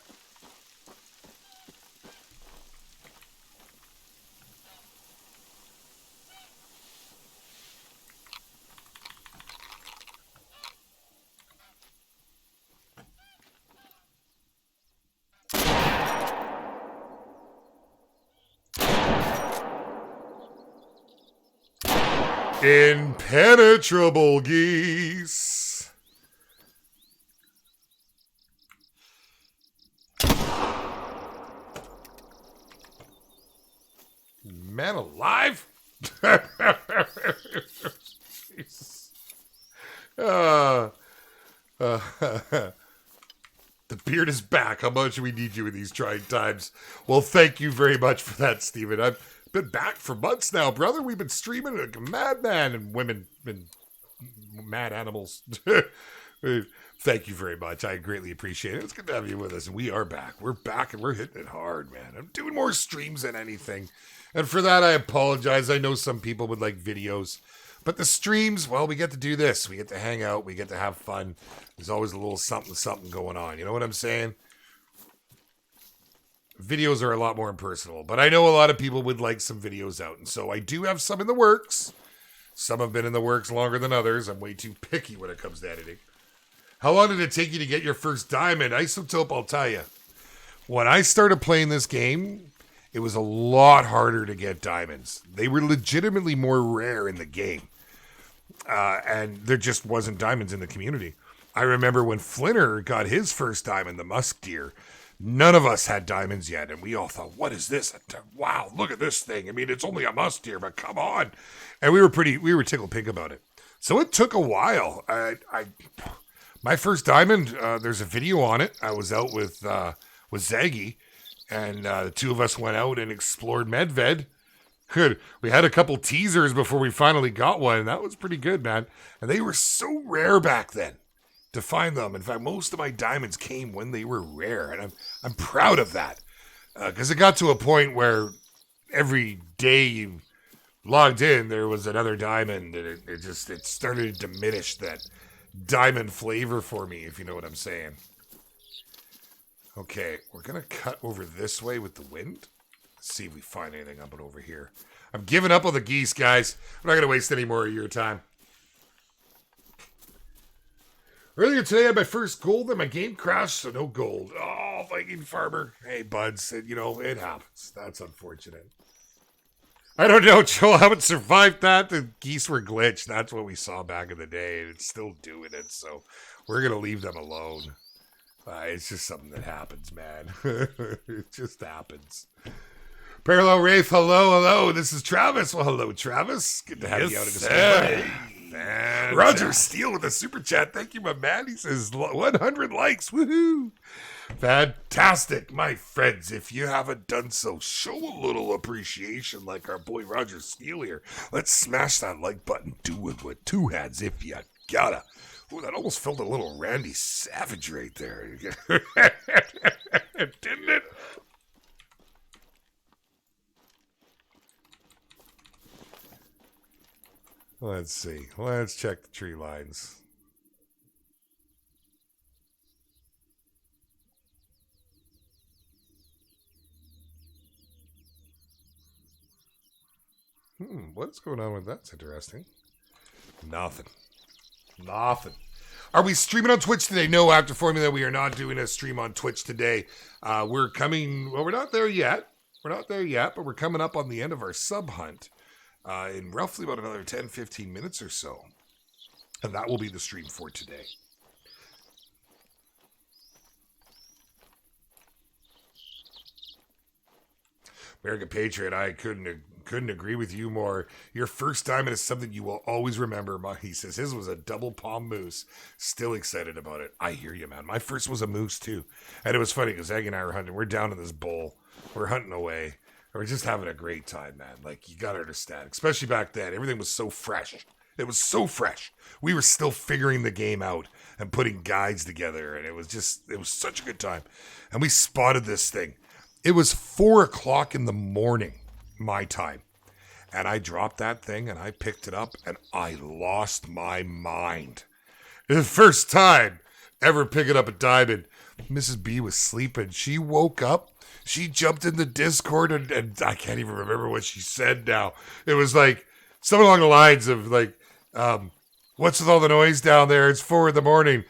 Impenetrable geese. Man alive? Jesus. The beard is back. How much do we need you in these trying times? Well, thank you very much for that, Steven. I've been back for months now, brother. We've been streaming like a madman and women and mad animals. Thank you very much. I greatly appreciate it. It's good to have you with us. And we are back. We're back and we're hitting it hard, man. I'm doing more streams than anything. And for that, I apologize. I know some people would like videos. But the streams, well, we get to do this. We get to hang out. We get to have fun. There's always a little something going on. You know what I'm saying? Videos are a lot more impersonal. But I know a lot of people would like some videos out. And so I do have some in the works. Some have been in the works longer than others. I'm way too picky when it comes to editing. How long did it take you to get your first diamond? Isotope, I'll tell you. When I started playing this game, it was a lot harder to get diamonds. They were legitimately more rare in the game. And there just wasn't diamonds in the community. I remember when Flinner got his first diamond, the musk deer, none of us had diamonds yet. And we all thought, what is this? Wow, look at this thing. I mean, it's only a musk deer, but come on. And we were tickled pink about it. So it took a while. My first diamond, there's a video on it. I was out with Zaggy, and the two of us went out and explored Medved. Good. We had a couple teasers before we finally got one, and that was pretty good, man. And they were so rare back then to find them. In fact, most of my diamonds came when they were rare, and I'm proud of that. Because it got to a point where every day you logged in, there was another diamond, and it started to diminish that diamond flavor for me, if you know what I'm saying. Okay, we're going to cut over this way with the wind. Let's see if we find anything up and over here. I'm giving up on the geese, guys. I'm not going to waste any more of your time. Earlier today, I had my first gold, then my game crashed, so no gold. Oh, Viking Farmer. Hey, buds, you know, it happens. That's unfortunate. I don't know, Joe. I haven't survived that. The geese were glitched. That's what we saw back in the day, and it's still doing it, so we're going to leave them alone. It's just something that happens, man. It just happens. Parallel Wraith, hello. This is Travis. Well, hello, Travis. Good to have you out in the stream. Roger Steele with a super chat. Thank you, my man. He says 100 likes. Woohoo. Fantastic, my friends. If you haven't done so, show a little appreciation like our boy Roger Steele here. Let's smash that like button. Do it with two hands if you gotta. Ooh, that almost felt a little Randy Savage right there. Didn't it? Let's see. Let's check the tree lines. What's going on with that? That's interesting. Nothing. Are we streaming on Twitch today? No, after Formula, we are not doing a stream on Twitch today. We're coming, well, we're not there yet, but we're coming up on the end of our sub hunt in roughly about another 10, 15 minutes or so. And that will be the stream for today. American Patriot, I couldn't agree with you more. Your first diamond is something you will always remember. He says his was a double palm moose. Still excited about it. I hear you, man. My first was a moose too. And it was funny because Egg and I were hunting. We're down in this bowl. We're hunting away. And we're just having a great time, man. Like, you got to understand. Especially back then. Everything was so fresh. It was so fresh. We were still figuring the game out and putting guides together. And it was such a good time. And we spotted this thing. It was 4 o'clock in the morning, my time. And I dropped that thing and I picked it up and I lost my mind. The first time ever picking up a diamond. Mrs. B was sleeping. She woke up. She jumped in the Discord and I can't even remember what she said now. It was like something along the lines of like, what's with all the noise down there? It's 4 in the morning.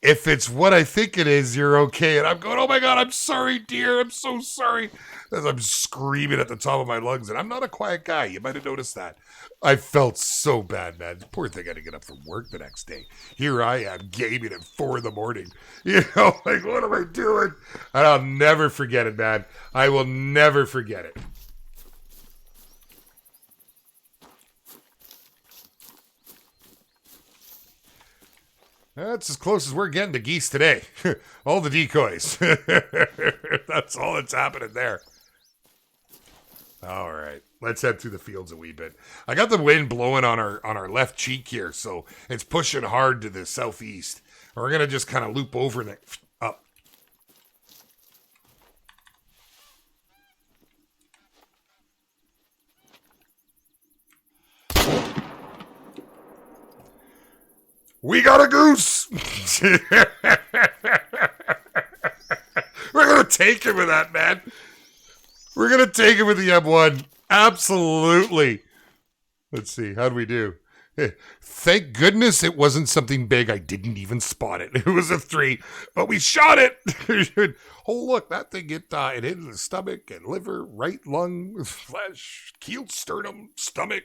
If it's what I think it is, you're okay. And I'm going, oh my God, I'm sorry, dear. I'm so sorry. As I'm screaming at the top of my lungs. And I'm not a quiet guy. You might have noticed that. I felt so bad, man. Poor thing had to get up from work the next day. Here I am gaming at 4 in the morning. You know, like, what am I doing? And I'll never forget it, man. I will never forget it. That's as close as we're getting to geese today. All the decoys. That's all that's happening there. All right, let's head through the fields a wee bit. I got the wind blowing on our left cheek here, so it's pushing hard to the southeast. We're gonna just kind of loop over and up. We got a goose! We're going to take him with that, man. We're going to take him with the M1. Absolutely. Let's see. How'd we do? Thank goodness it wasn't something big. I didn't even spot it. It was a 3, but we shot it. Oh, look, that thing, it hit the stomach and liver, right lung, flesh, keel, sternum, stomach.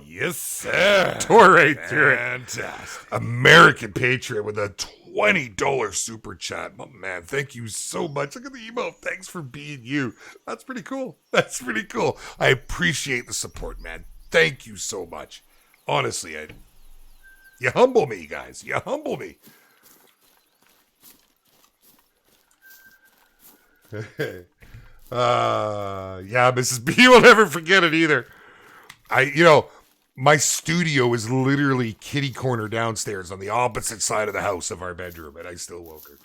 Yes, sir. Tore right through it. Fantastic. American Patriot with a $20 super chat. Oh, man, thank you so much. Look at the email. Thanks for being you. That's pretty cool. That's pretty cool. I appreciate the support, man. Thank you so much. Honestly, you humble me, guys. You humble me. Yeah, Mrs. B will never forget it either. My studio is literally kitty corner downstairs on the opposite side of the house of our bedroom, and I still woke her.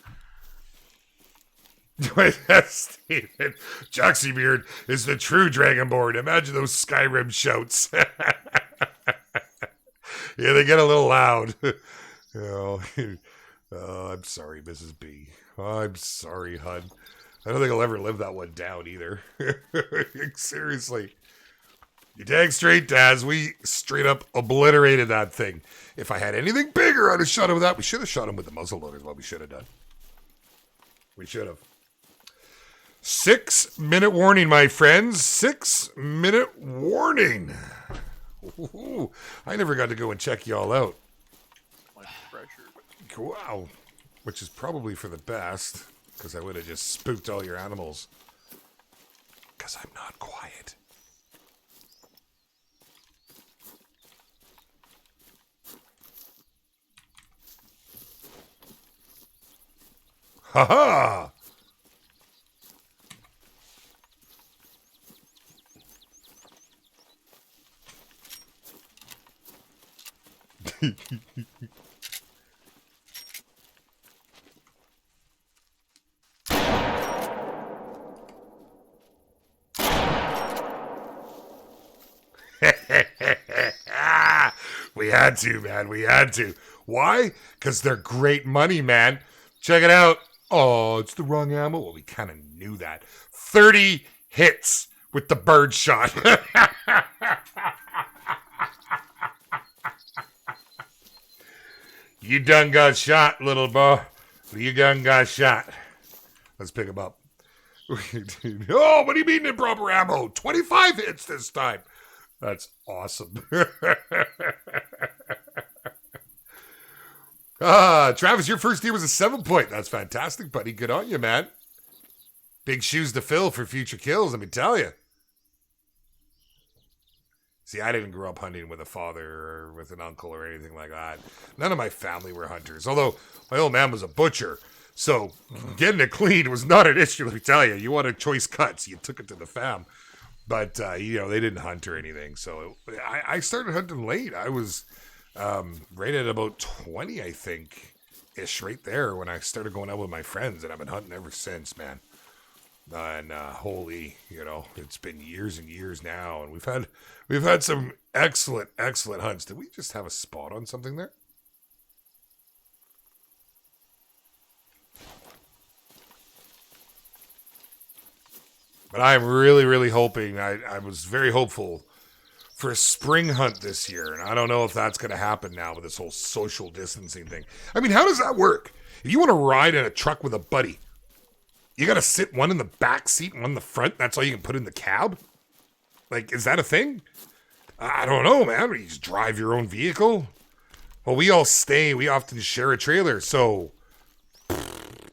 Steven, JaxyBeard is the true Dragonborn. Imagine those Skyrim shouts. Yeah, they get a little loud. Oh, I'm sorry, Mrs. B. I'm sorry, hun. I don't think I'll ever live that one down either. Seriously. You dang straight, Daz. We straight up obliterated that thing. If I had anything bigger, I'd have shot him with that. We should have shot him with the muzzle loader is what we should have done. We should have. 6-minute warning, my friends. 6-minute warning. Ooh, I never got to go and check y'all out. Wow. Which is probably for the best, because I would have just spooked all your animals. Because I'm not quiet. Ha-ha! We had to, man. We had to. Why? Because they're great money, man. Check it out. Oh, it's the wrong ammo. Well, we kind of knew that. 30 hits with the bird shot. You done got shot, little boy. You done got shot. Let's pick him up. Oh, what do you mean improper ammo? 25 hits this time. That's awesome. Travis, your first year was a 7-point. That's fantastic, buddy. Good on you, man. Big shoes to fill for future kills, let me tell you. See, I didn't grow up hunting with a father or with an uncle or anything like that. None of my family were hunters, although my old man was a butcher. So getting it clean was not an issue, let me tell you. You wanted choice cuts, you took it to the fam. But, they didn't hunt or anything. So I started hunting late. I was right at about 20, I think, ish, right there when I started going out with my friends. And I've been hunting ever since, man. And holy, it's been years and years now, and we've had some excellent hunts. Did we just have a spot on something there? But I'm really hoping. I was very hopeful for a spring hunt this year, and I don't know if that's going to happen now with this whole social distancing thing. I mean, how does that work? If you want to ride in a truck with a buddy, you got to sit one in the back seat and one in the front. That's all you can put in the cab? Like, is that a thing? I don't know, man. You just drive your own vehicle? Well, we often share a trailer, so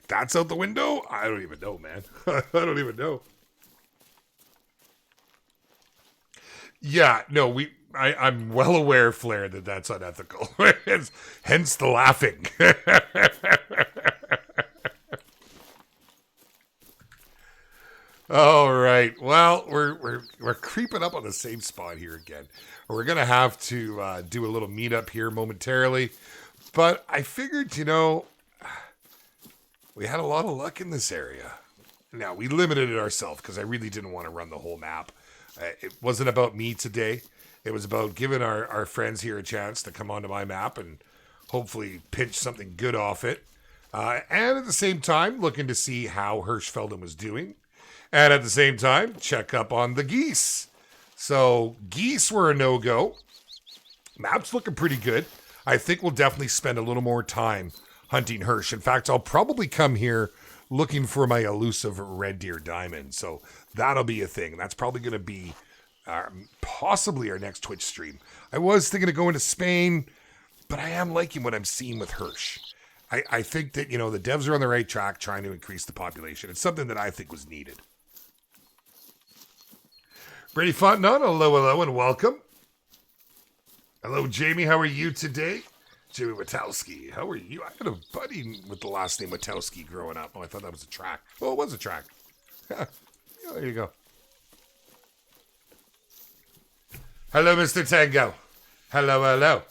that's out the window? I don't even know, man. I don't even know. Yeah, no, I'm well aware, Flair, that that's unethical. Hence the laughing. All right. Well, we're creeping up on the same spot here again. We're gonna have to do a little meetup here momentarily, but I figured, we had a lot of luck in this area. Now we limited it ourselves because I really didn't want to run the whole map. It wasn't about me today. It was about giving our friends here a chance to come onto my map and hopefully pinch something good off it. And at the same time, looking to see how Hirschfelden was doing. And at the same time, check up on the geese. So geese were a no-go. Map's looking pretty good. I think we'll definitely spend a little more time hunting Hirsch. In fact, I'll probably come here looking for my elusive red deer diamond. So that'll be a thing. That's probably going to be possibly our next Twitch stream. I was thinking of going to Spain, but I am liking what I'm seeing with Hirsch. I think that, the devs are on the right track trying to increase the population. It's something that I think was needed. Brady Fontenot, hello, and welcome. Hello, Jamie. How are you today? Jamie Witowski, how are you? I had a buddy with the last name Witowski growing up. Oh, I thought that was a track. Oh, it was a track. Yeah, there you go. Hello, Mr. Tango. Hello.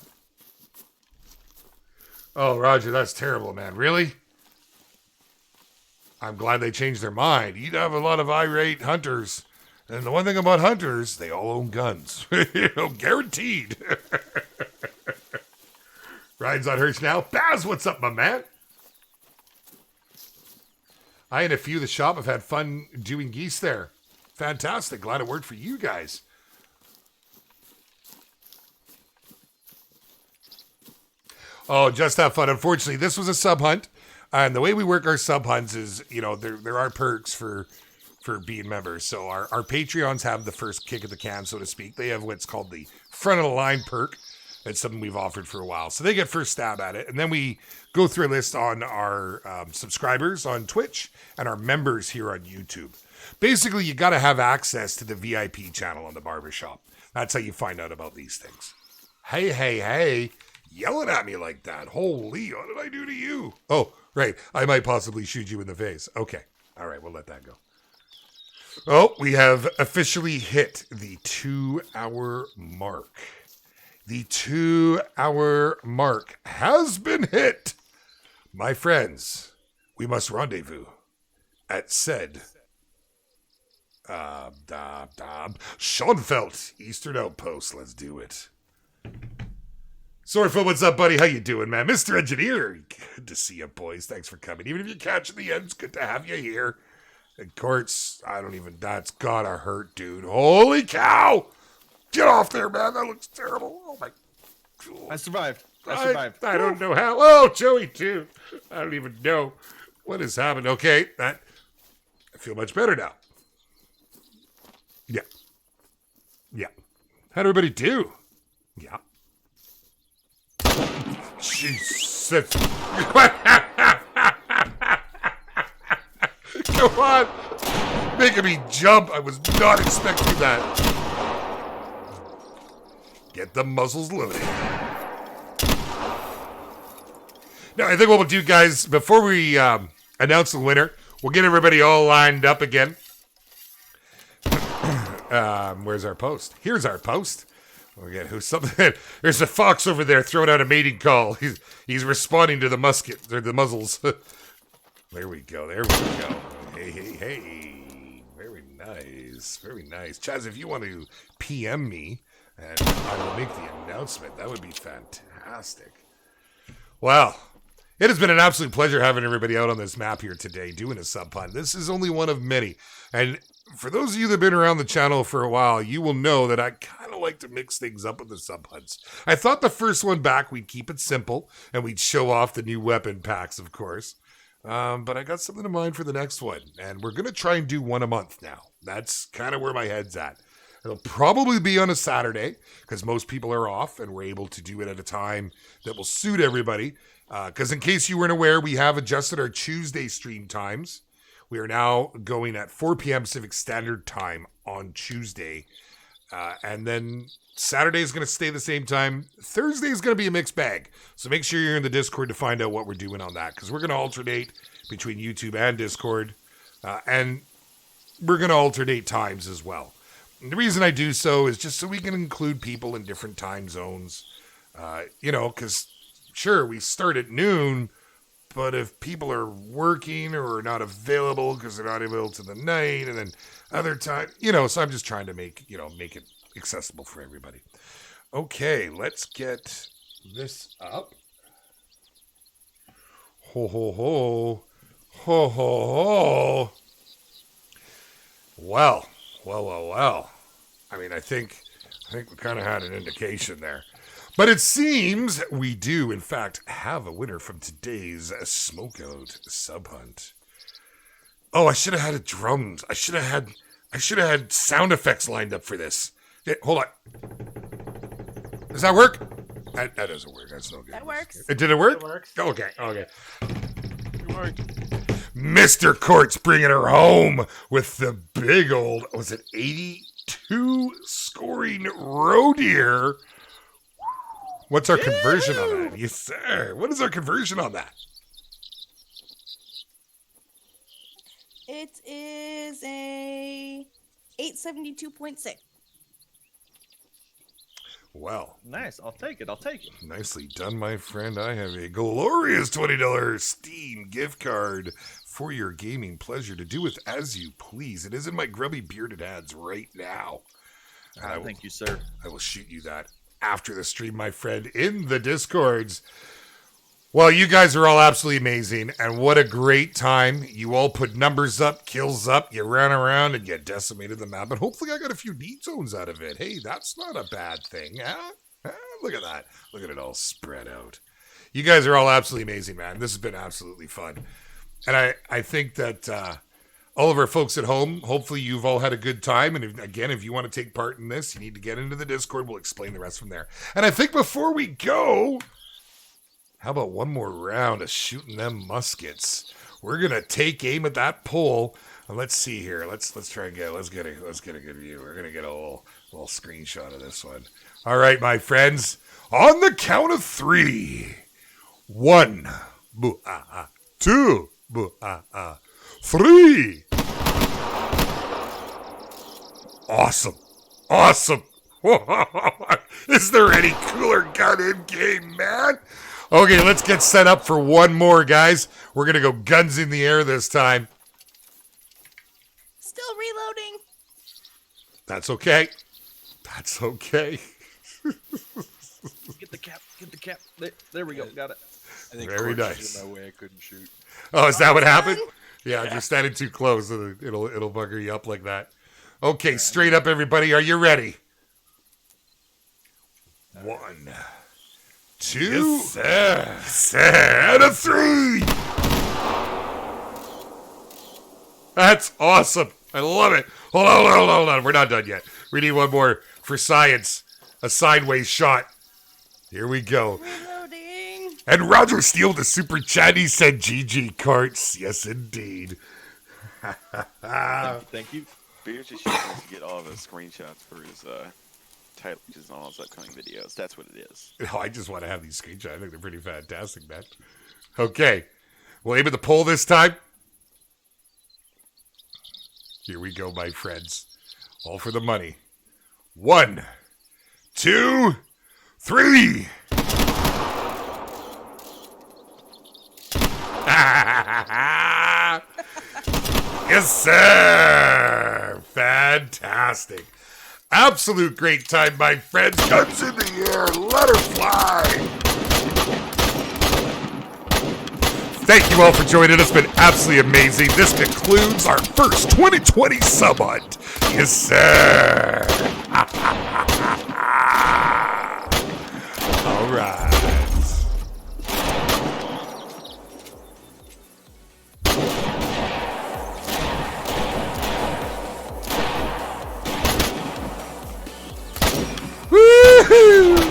Oh, Roger, that's terrible, man. Really? I'm glad they changed their mind. You'd have a lot of irate hunters. And the one thing about hunters, they all own guns. Guaranteed. Rides on Hirsch now. Baz, what's up, my man? I and a few of the shop have had fun doing geese there. Fantastic. Glad it worked for you guys. Oh, just have fun. Unfortunately, this was a sub hunt. And the way we work our sub hunts is, there are perks for being members. So our Patreons have the first kick of the can, so to speak. They have what's called the front of the line perk. It's something we've offered for a while. So they get first stab at it. And then we go through a list on our subscribers on Twitch and our members here on YouTube. Basically, you got to have access to the VIP channel on the barbershop. That's how you find out about these things. Hey. Yelling at me like that. Holy, what did I do to you? Oh, right. I might possibly shoot you in the face. Okay. All right, we'll let that go. Oh, we have officially hit the 2-hour mark. The 2-hour mark has been hit. My friends, we must rendezvous at said Schoenfeld Eastern Outpost. Let's do it. Swordfoot, what's up, buddy? How you doing, man? Mr. Engineer, good to see you, boys. Thanks for coming. Even if you're catching the end, it's good to have you here. And Courts, that's gotta hurt, dude. Holy cow! Get off there, man. That looks terrible. Oh, my God. I survived. I I don't know how. Oh, Joey, too. I don't even know what has happened. Okay, I feel much better now. Yeah. How'd everybody do? Yeah. Jesus. Come on. Making me jump. I was not expecting that. Get the muzzles loaded. Now, I think what we'll do, guys, before we announce the winner, we'll get everybody all lined up again. Where's our post? Here's our post. Again, who's something? There's a fox over there throwing out a mating call. He's responding to the musket or the muzzles. There we go. Hey. nice. Very nice. Chaz, if you want to PM me and I will make the announcement, that would be fantastic. Well, it has been an absolute pleasure having everybody out on this map here today doing a sub hunt. This is only one of many. And for those of you that have been around the channel for a while, you will know that I kind of like to mix things up with the sub hunts. I thought the first one back, we'd keep it simple and we'd show off the new weapon packs, of course. But I got something in mind for the next one, and we're going to try and do one a month now. That's kind of where my head's at. It'll probably be on a Saturday because most people are off and we're able to do it at a time that will suit everybody. Because in case you weren't aware, we have adjusted our Tuesday stream times. We are now going at 4 p.m. Pacific Standard Time on Tuesday. And then Saturday is going to stay the same time. Thursday is going to be a mixed bag. So make sure you're in the Discord to find out what we're doing on that. Because we're going to alternate between YouTube and Discord. And we're going to alternate times as well. And the reason I do so is just so we can include people in different time zones. Because sure, we start at noon. But if people are working or are not available because they're not able to the night and then other time, so I'm just trying to make it accessible for everybody. Okay, let's get this up. Ho, ho, ho. Ho, ho, ho. Well. I mean, I think we kind of had an indication there. But it seems we do, in fact, have a winner from today's Smokeout Sub Hunt. Oh, I should have had drums. I should have had sound effects lined up for this. Okay, hold on. Does that work? That doesn't work. That's no good. That works. Did it work? It works. Okay. It worked. Mr. Court's bringing her home with the big old, was it 82 scoring roe deer? What's our conversion on that? Yes, sir. What is our conversion on that? It is a 872.6. Well, Nice. I'll take it. nicely done, my friend. I have a glorious $20 Steam gift card for your gaming pleasure to do with as you please. It is in my grubby bearded hands right now. And Thank you, sir. I will shoot you that after the stream, my friend, in the Discords. Well, you guys are all absolutely amazing, and what a great time. You all put numbers up, kills up, you ran around, and you decimated the map, and hopefully I got a few neat zones out of it. Hey, that's not a bad thing, huh? Look at that. Look at it all spread out. You guys are all absolutely amazing, man. This has been absolutely fun. And I think that all of our folks at home, hopefully you've all had a good time. And if you want to take part in this, you need to get into the Discord. We'll explain the rest from there. And I think before we go, how about one more round of shooting them muskets? We're going to take aim at that pole. And let's see here. Let's try and let's get a good view. We're going to get a little screenshot of this one. All right, my friends. On the count of 3. 1. 2. 3. Awesome. Is there any cooler gun in game, man? Okay, let's get set up for one more, guys. We're going to go guns in the air this time. Still reloading. That's okay. Get the cap. There we go. Got it. I think Very Court was nice. in my way. I couldn't shoot. Oh, is that what happened? Yeah, if you're standing too close, it'll bugger you up like that. Okay, straight up, everybody. Are you ready? 1, 2, and a 3. That's awesome. I love it. Hold on. We're not done yet. We need one more for science. A sideways shot. Here we go. Reloading. And Roger Steele, the super chat, he said GG carts. Yes, indeed. Thank you. Beards just wants to get all the screenshots for his title pages on all his upcoming videos. That's what it is. Oh, I just want to have these screenshots. I think they're pretty fantastic, man. Okay. We'll aim at the pole this time. Here we go, my friends. All for the money. 1, 2, 3. Yes, sir. Fantastic. Absolute great time, my friends. Guns in the air. Let her fly. Thank you all for joining us. It's been absolutely amazing. This concludes our first 2020 sub hunt. Yes, sir. All right. Woohoo!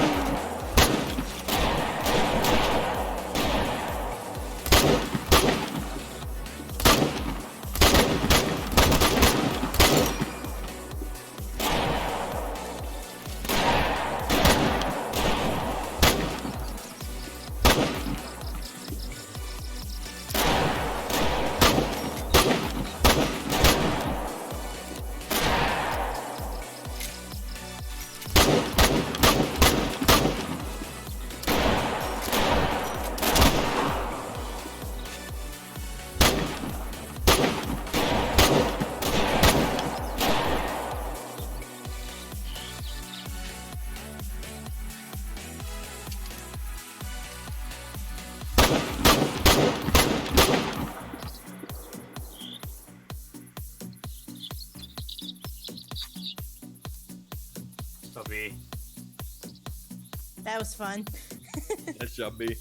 So B. That was fun. Nice job, B.